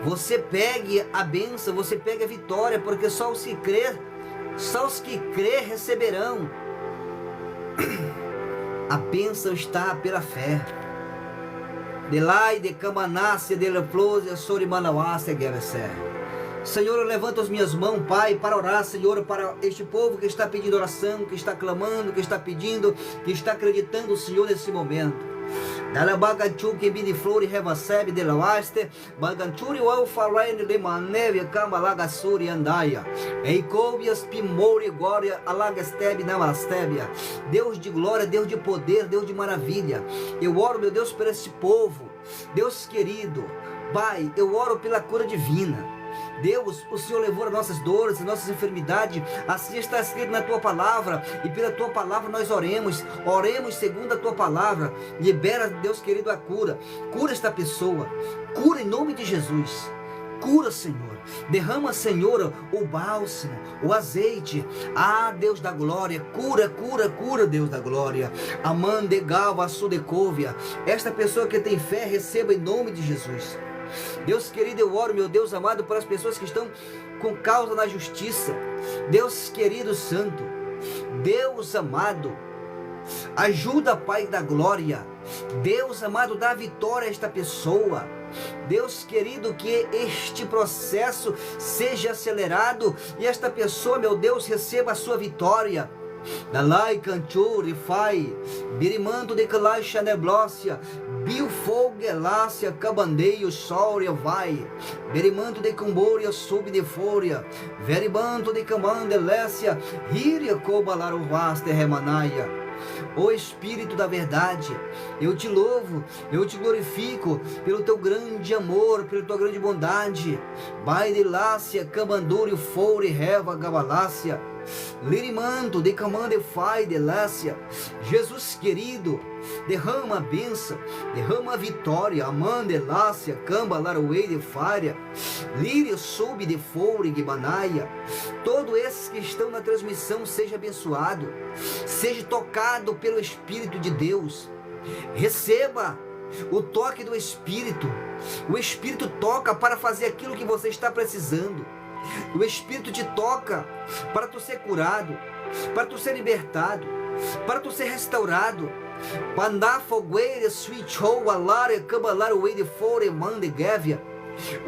[SPEAKER 1] Você pegue a bênção, você pegue a vitória, porque só os que crer receberão. A bênção está pela fé. Delai de Camanácia, de Leplose, Sorimanawácia, Guevessé. Senhor, eu levanto as minhas mãos, Pai, para orar, Senhor, para este povo que está pedindo oração, que está clamando, que está pedindo, que está acreditando, Senhor, nesse momento. Dala baganchu que bidi flori revasebe de lawaste, baganchuri o falaine de maneve camalaga suri andaia. Eicobias pimori glória alagastebe namastebia. Deus de glória, Deus de poder, Deus de maravilha. Eu oro, meu Deus, por esse povo. Deus querido, Pai, eu oro pela cura divina. Deus, o Senhor levou as nossas dores, as nossas enfermidades, assim está escrito na Tua Palavra, e pela Tua Palavra nós oremos segundo a Tua Palavra. Libera, Deus querido, a cura esta pessoa, cura em nome de Jesus, Cura, Senhor. Derrama, Senhor, o bálsamo, o azeite. Ah, Deus da glória, cura, cura, cura, Deus da glória. Amande galva sudecóvia. Esta pessoa que tem fé, receba em nome de Jesus. Deus querido, eu oro, meu Deus amado, para as pessoas que estão com causa na justiça. Deus querido santo, Deus amado, ajuda, Pai da glória. Deus amado, dá vitória a esta pessoa. Deus querido, que este processo seja acelerado e esta pessoa, meu Deus, receba a sua vitória. Dalai Canchuri Fai, Birimando de Kalaisha Neblócia, Bilfogelácia, Cabandeio, Sória Vai, Birimando de Cumbória, Sub de Fória, Veribanto de Camandelécia, Ríria Cobalaru Vaste Remanaia. Ó Espírito da verdade, eu te louvo, eu te glorifico pelo teu grande amor, pela tua grande bondade. Baidelácia, Camandúrio, Foure, Reva, Gabalácia, Lirimanto, de Camande, Fai, Delácia. Jesus querido, derrama a bênção, derrama a vitória. Amande, Lácia, Camba, Laruei, de Fária, Lírio, Sub, de Foure, Guibanaia. Todos esses que estão na transmissão, seja abençoado, seja tocado pelo Espírito de Deus. Receba o toque do Espírito. O Espírito toca para fazer aquilo que você está precisando. O Espírito te toca para tu ser curado, para tu ser libertado, para tu ser restaurado.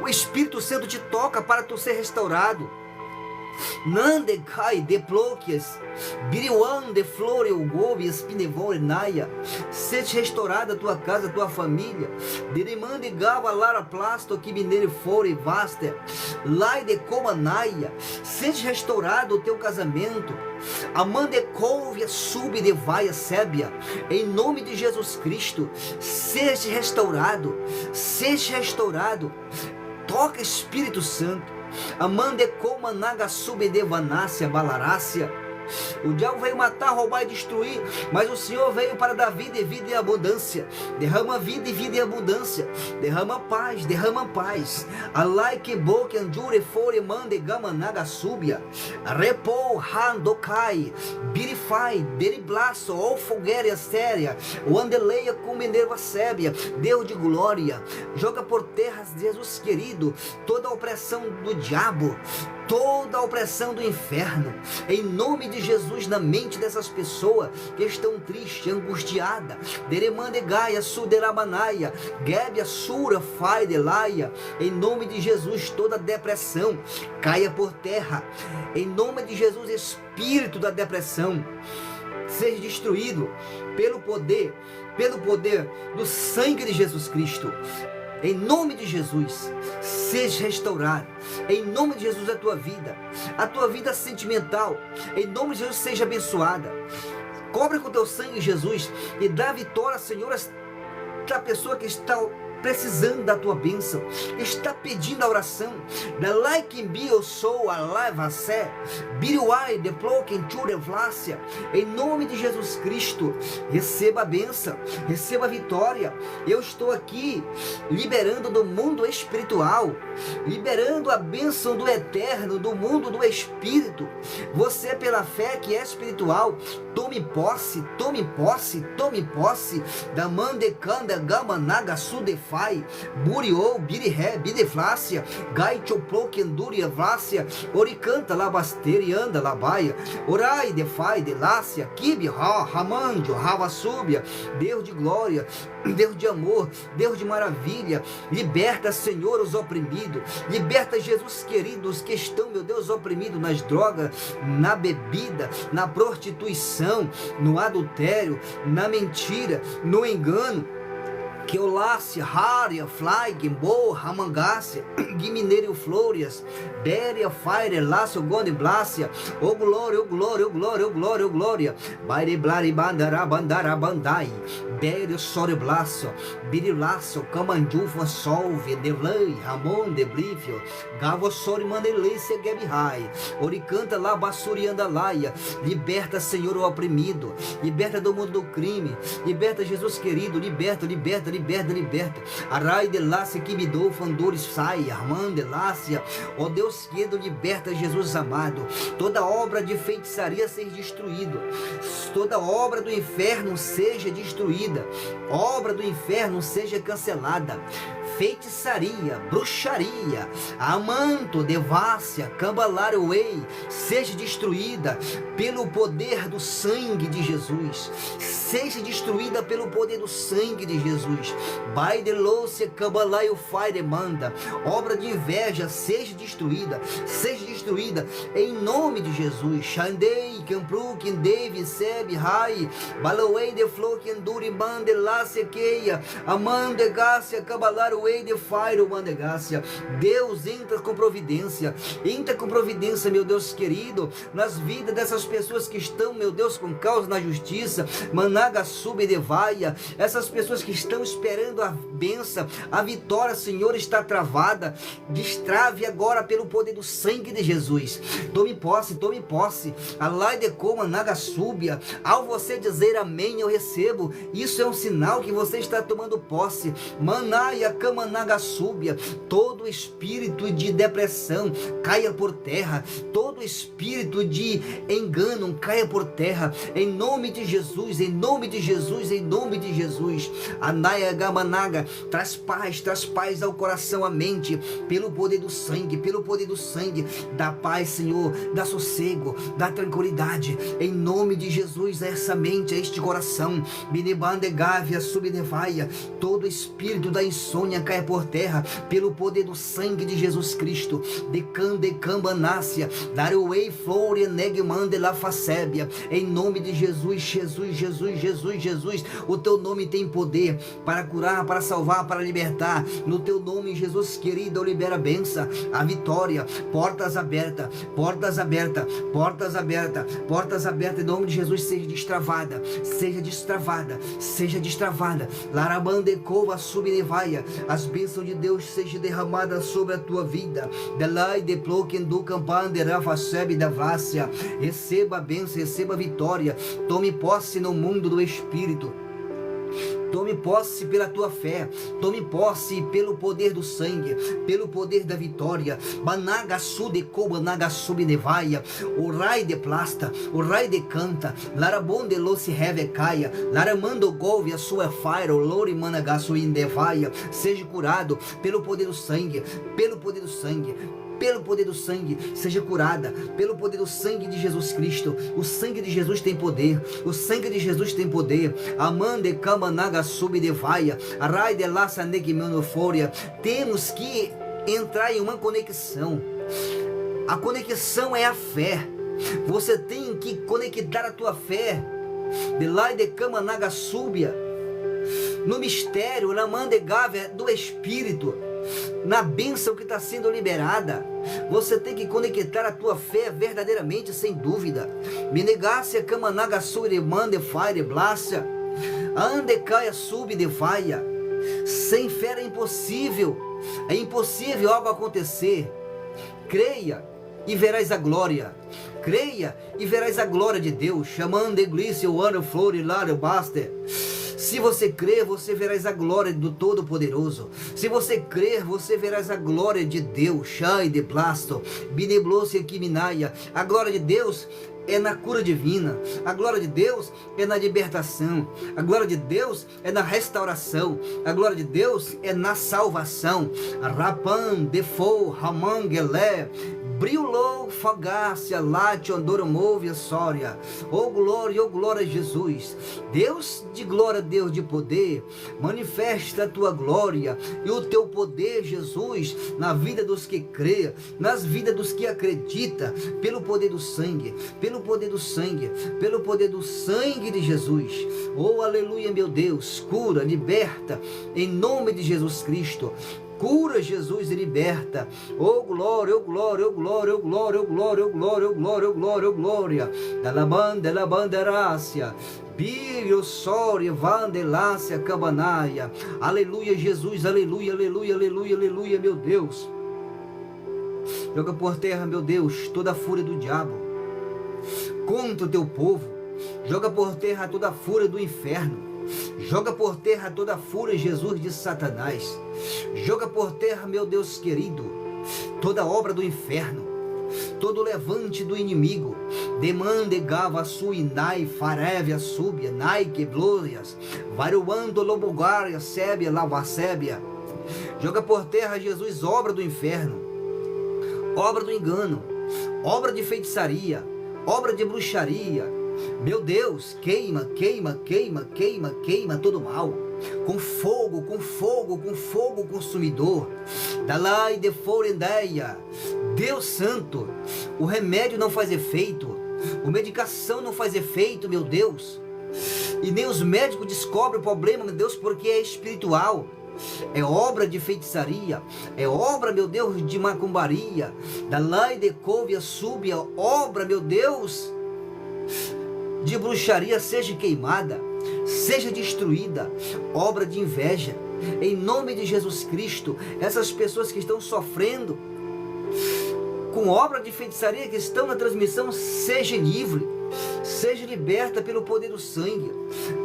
[SPEAKER 1] O Espírito Santo te toca para tu ser restaurado. Nande cai de ploquias, biriwan de flore o gobi, espinevore naia. Seja restaurada a tua casa, a tua família. Dirimande gava lara plasto que mineiro fore vaster. Lai de coma naia. Seja restaurado o teu casamento. Amande couve sub de vaia sébia. Em nome de Jesus Cristo, seja restaurado. Seja restaurado. Toca, Espírito Santo. Amande coma naga sub de vanácia balarácia. O diabo veio matar, roubar e destruir, mas o Senhor veio para dar vida e vida em abundância. Derrama vida e vida em abundância. Derrama paz, derrama paz. Alai que boca andure fore mande gama naga subia. Repou handokai, birifai, deriblaço, ou fogueira séria, o andeleia com minerva sébia. Deus de glória, joga por terras, Jesus querido, toda a opressão do diabo, toda a opressão do inferno, em nome de Jesus, na mente dessas pessoas que estão tristes, angustiadas. Deremande gaia, suderamanaia, gebia, sura, faidelaia. Em nome de Jesus, toda depressão caia por terra. Em nome de Jesus, espírito da depressão, seja destruído pelo poder do sangue de Jesus Cristo. Em nome de Jesus, seja restaurado. Em nome de Jesus, a tua vida sentimental, em nome de Jesus, seja abençoada. Cobre com teu sangue, Jesus, e dá vitória, Senhor, a pessoa que está precisando da tua bênção, está pedindo a oração. Da like bio sou a leva sé, biruai de ploquem churevlácia. Em nome de Jesus Cristo, receba a bênção, receba a vitória. Eu estou aqui liberando do mundo espiritual, liberando a bênção do eterno, do mundo do espírito. Você, pela fé que é espiritual, tome posse, tome posse, tome posse da mandecanda gama naga sudefai, buriou, birihé, bideflácia, gaichoplo, kenduria, vlácia, oricanta, labasteri, anda, labaia, orai, defai, delácia, kibi, ha, ramanjo, ravassúbia. Deus de glória, Deus de amor, Deus de maravilha, liberta, Senhor, os oprimidos, liberta, Jesus querido, os que estão, meu Deus, oprimidos nas drogas, na bebida, na prostituição, no adultério, na mentira, no engano. Que olácia, rária, fly, gimbo, ramangácia, guimineiro, flórias, béria, fire, lácio, gonde, blácia, ô glória, ô glória, ô glória, ô glória, ô glória, baire, blari, bandara, bandara, bandai, Bério Soreblaço, Birilaço, Camanduva Solve, Devlei, Ramon, Deblífio, Gavo Sori Mandelência Gebihai, Oricanta Labassuri Andalaia. Liberta, Senhor, o oprimido, liberta do mundo do crime, liberta, Jesus querido, liberta, liberta, liberta, liberta. Arai de Lácia que me dou, Fandores sai, Armando de Lácia, ó Deus querido, liberta, Jesus amado. Toda obra de feitiçaria seja destruída, toda obra do inferno seja destruída, obra do inferno seja cancelada. Feitiçaria, bruxaria, amanto, devassia, cambalareway, seja destruída pelo poder do sangue de Jesus, seja destruída pelo poder do sangue de Jesus. By the louça, cambalaio, fire, manda, obra de inveja, seja destruída em nome de Jesus. Shandei, Campru, Kindeve, Seb, Rai, Balaway, de Flo, Kenduri, Mande, Lácia, Keia, Amande, Gácia, Cambalareway, de fire, Mandegácia. Deus, entra com providência, meu Deus querido, nas vidas dessas pessoas que estão, meu Deus, com causa na justiça. Managa sube de vaia, essas pessoas que estão esperando a bênção, a vitória, Senhor, está travada. Destrave agora pelo poder do sangue de Jesus. Tome posse, tome posse. Alai de como naga súbia. Ao você dizer amém, eu recebo. Isso é um sinal que você está tomando posse. Manaia cama naga súbia. Todo espírito de depressão caia por terra. Todo espírito de engano caia por terra. Em nome de Jesus, em nome de Jesus, em nome de Jesus. Anaia gamanaga, traz paz ao coração, à mente, pelo poder do sangue, pelo poder do sangue. Dá paz, Senhor, dá sossego, dá tranquilidade. Em nome de Jesus, a essa mente, a este coração. Binibande gávia, subdevaia. Todo espírito da insônia caia por terra, pelo poder do sangue de Jesus Cristo. Decambanácia, dareway flore negmande la facébia. Em nome de Jesus, Jesus. O teu nome tem poder para curar, para salvar, para libertar. No teu nome, Jesus querido, eu libero a bênção, a vitória. Portas abertas, portas abertas, portas abertas, portas abertas. Em nome de Jesus, seja destravada, seja destravada, seja destravada. Larabandecova subnevaia. As bênçãos de Deus sejam derramadas sobre a tua vida. Delai de ploquem do campande rafacebe da vácia. Receba a bênção, receba a vitória. Tome posse no mundo do Espírito. Tome posse pela tua fé, tome posse pelo poder do sangue, pelo poder da vitória. Banaga sude coba naga subnevaia, o rai de plasta, o rai de canta, larabonde lo se revecaia, laramando golve a sua fire, o lori managaço indevaia. Seja curado pelo poder do sangue, pelo poder do sangue. Pelo poder do sangue, seja curada, pelo poder do sangue de Jesus Cristo. O sangue de Jesus tem poder, o sangue de Jesus tem poder. Amande kama naga subdevaia, arai de laça negmanofória. Temos que entrar em uma conexão. A conexão é a fé. Você tem que conectar a tua fé. De lá de kama naga súbia, no mistério, na mandegávia do Espírito, na bênção que está sendo liberada. Você tem que conectar a tua fé verdadeiramente, sem dúvida. Minegácia, camanaga, sure, mande, fire, blácia, ande, caia, sube, devaia. Sem fé é impossível algo acontecer. Creia e verás a glória. Creia e verás a glória de Deus. Chamando iglesia, o ano, flor e lá, basta. Se você crer, você verás a glória do Todo-Poderoso. Se você crer, você verás a glória de Deus. Shai de plasto, bineblosia kiminaia. A glória de Deus é na cura divina. A glória de Deus é na libertação. A glória de Deus é na restauração. A glória de Deus é na salvação. Rapan, defo, ramangelé, brilou, fagácia, late, andoromove, sória. Oh glória a Jesus. Deus de glória, Deus de poder, manifesta a tua glória e o teu poder, Jesus, na vida dos que crê, nas vidas dos que acreditam, pelo poder do sangue, pelo poder do sangue, pelo poder do sangue de Jesus. Oh aleluia, meu Deus, cura, liberta, em nome de Jesus Cristo. Cura, Jesus, e liberta. Oh glória, oh glória, oh glória, oh glória, oh glória, oh glória, oh glória, oh glória, oh glória. Da la banderácia. Bírio Soria Vandelácia Cabanaia. Aleluia, Jesus, aleluia, aleluia, aleluia, aleluia, meu Deus. Joga por terra, meu Deus, toda a fúria do diabo contra o teu povo. Joga por terra toda a fúria do inferno. Joga por terra toda a fúria, Jesus, de Satanás. Joga por terra, meu Deus querido, toda obra do inferno, todo levante do inimigo. Demande gava sui nai farevia subia nai que glórias varuando lobugária sébia lavacébia. Joga por terra, Jesus, obra do inferno, obra do engano, obra de feitiçaria, obra de bruxaria. Meu Deus, queima, queima, queima, queima, queima todo mal, com fogo, com fogo, com fogo consumidor. Dalai de forendeia. Deus santo, o remédio não faz efeito, a medicação não faz efeito, meu Deus, e nem os médicos descobrem o problema, meu Deus, porque é espiritual. É obra de feitiçaria, é obra, meu Deus, de macumbaria. Dalai de covia súbia, obra, meu Deus, de bruxaria, seja queimada, seja destruída. Obra de inveja, em nome de Jesus Cristo. Essas pessoas que estão sofrendo com obra de feitiçaria, que estão na transmissão, seja livre, seja liberta pelo poder do sangue,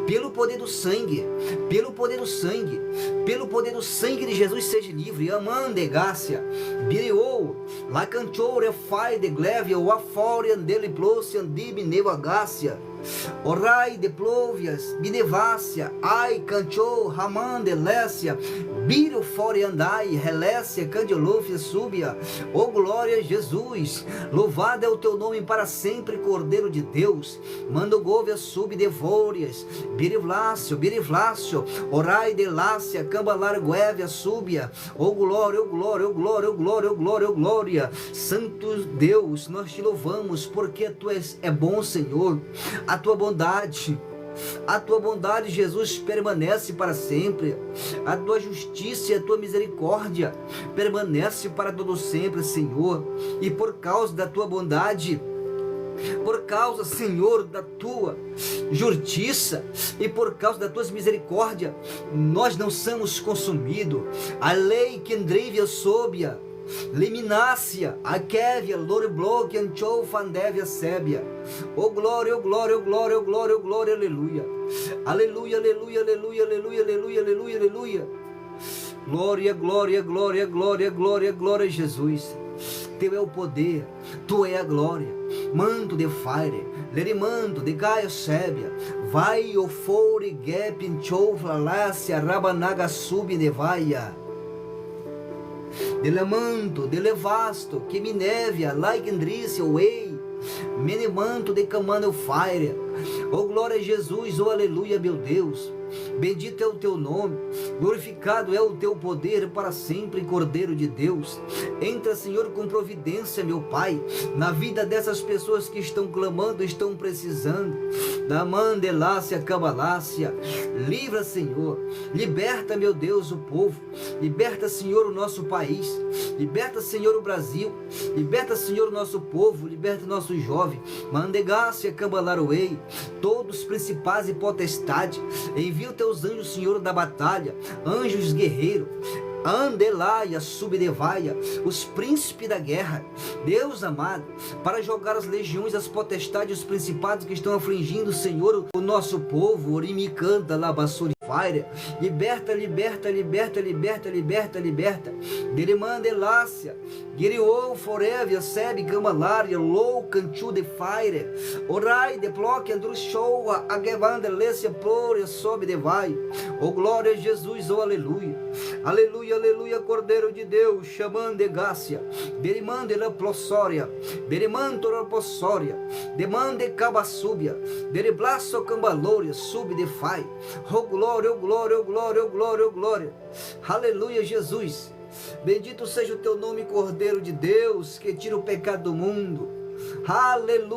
[SPEAKER 1] pelo poder do sangue, pelo poder do sangue, pelo poder do sangue de Jesus, seja livre. Amande gácia, biriou, la cantora fai de glevia, o aforian dele plosian dibi nevagácia, orai de plovias, binevácia, ai canchou, ramande lécia, biro fore andai, relécia, candiolofia súbia. Oh glória a Jesus, louvado é o teu nome para sempre, Cordeiro de Deus. Mando govia sub devórias, birivlácio, birivlácio, orai de lácia, cambalar guévia súbia. Oh glória, oh glória, oh glória, oh glória, oh glória, oh glória. Santo Deus, nós te louvamos porque tu é bom, Senhor. A tua bondade, Jesus, permanece para sempre. A tua justiça e a tua misericórdia permanece para todo sempre, Senhor. E por causa da tua bondade, por causa, Senhor, da tua justiça e por causa das tuas misericórdias, nós não somos consumidos. A lei que andrivia sóbia, liminácia, a kévia, loribloque, anchou, fandévia, sébia. Oh glória, oh glória, oh glória, oh glória, oh glória, aleluia. Aleluia, aleluia, aleluia, aleluia, aleluia, aleluia, aleluia. Glória, glória, glória, glória, glória, glória, Jesus. Teu é o poder, tu é a glória. Manto de fire, lerimanto de gaia sébia. Vai o fore, gep, anchou, falácia, rabanaga, sub, nevaia. Delemanto, delevasto, que minévia, laikendrícia, wei, menemanto de camano fire. Oh glória a Jesus, oh aleluia, meu Deus. Bendito é o teu nome, glorificado é o teu poder para sempre, Cordeiro de Deus. Entra, Senhor, com providência, meu Pai, na vida dessas pessoas que estão clamando, estão precisando. Da mandelácia, cabalácia, livra, Senhor, liberta, meu Deus, o povo, liberta, Senhor, o nosso país, liberta, Senhor, o Brasil, liberta, Senhor, o nosso povo, liberta o nosso jovem. Mandegácia, cambalaroei, todos os principais e potestades, envia os teus anjos, Senhor, da batalha, anjos guerreiros, Andelaia, subdevaia, os príncipes da guerra, Deus amado, para jogar as legiões, as potestades, os principados que estão afligindo, Senhor, o nosso povo. Orimicanta, labassuri, liberta, liberta, liberta, liberta, liberta, liberta. Delimandelácia, Giriou, Forevia, Sebe, Gamalaria, Lou, Cantu de Fire, Orai, de Ploque, Andrushoa, Agevandelécia, Plória, sobe de vai. Oh glória a Jesus, oh aleluia, aleluia, aleluia, Cordeiro de Deus, chamando de Gácia, Derimande la Plossória, Derimanto la Possória, Demande Cabassúbia, Deriblaço Cambalória, sub de fai. Oh glória, oh glória, oh glória, oh glória, oh glória, aleluia, Jesus. Bendito seja o teu nome, Cordeiro de Deus, que tira o pecado do mundo. Aleluia.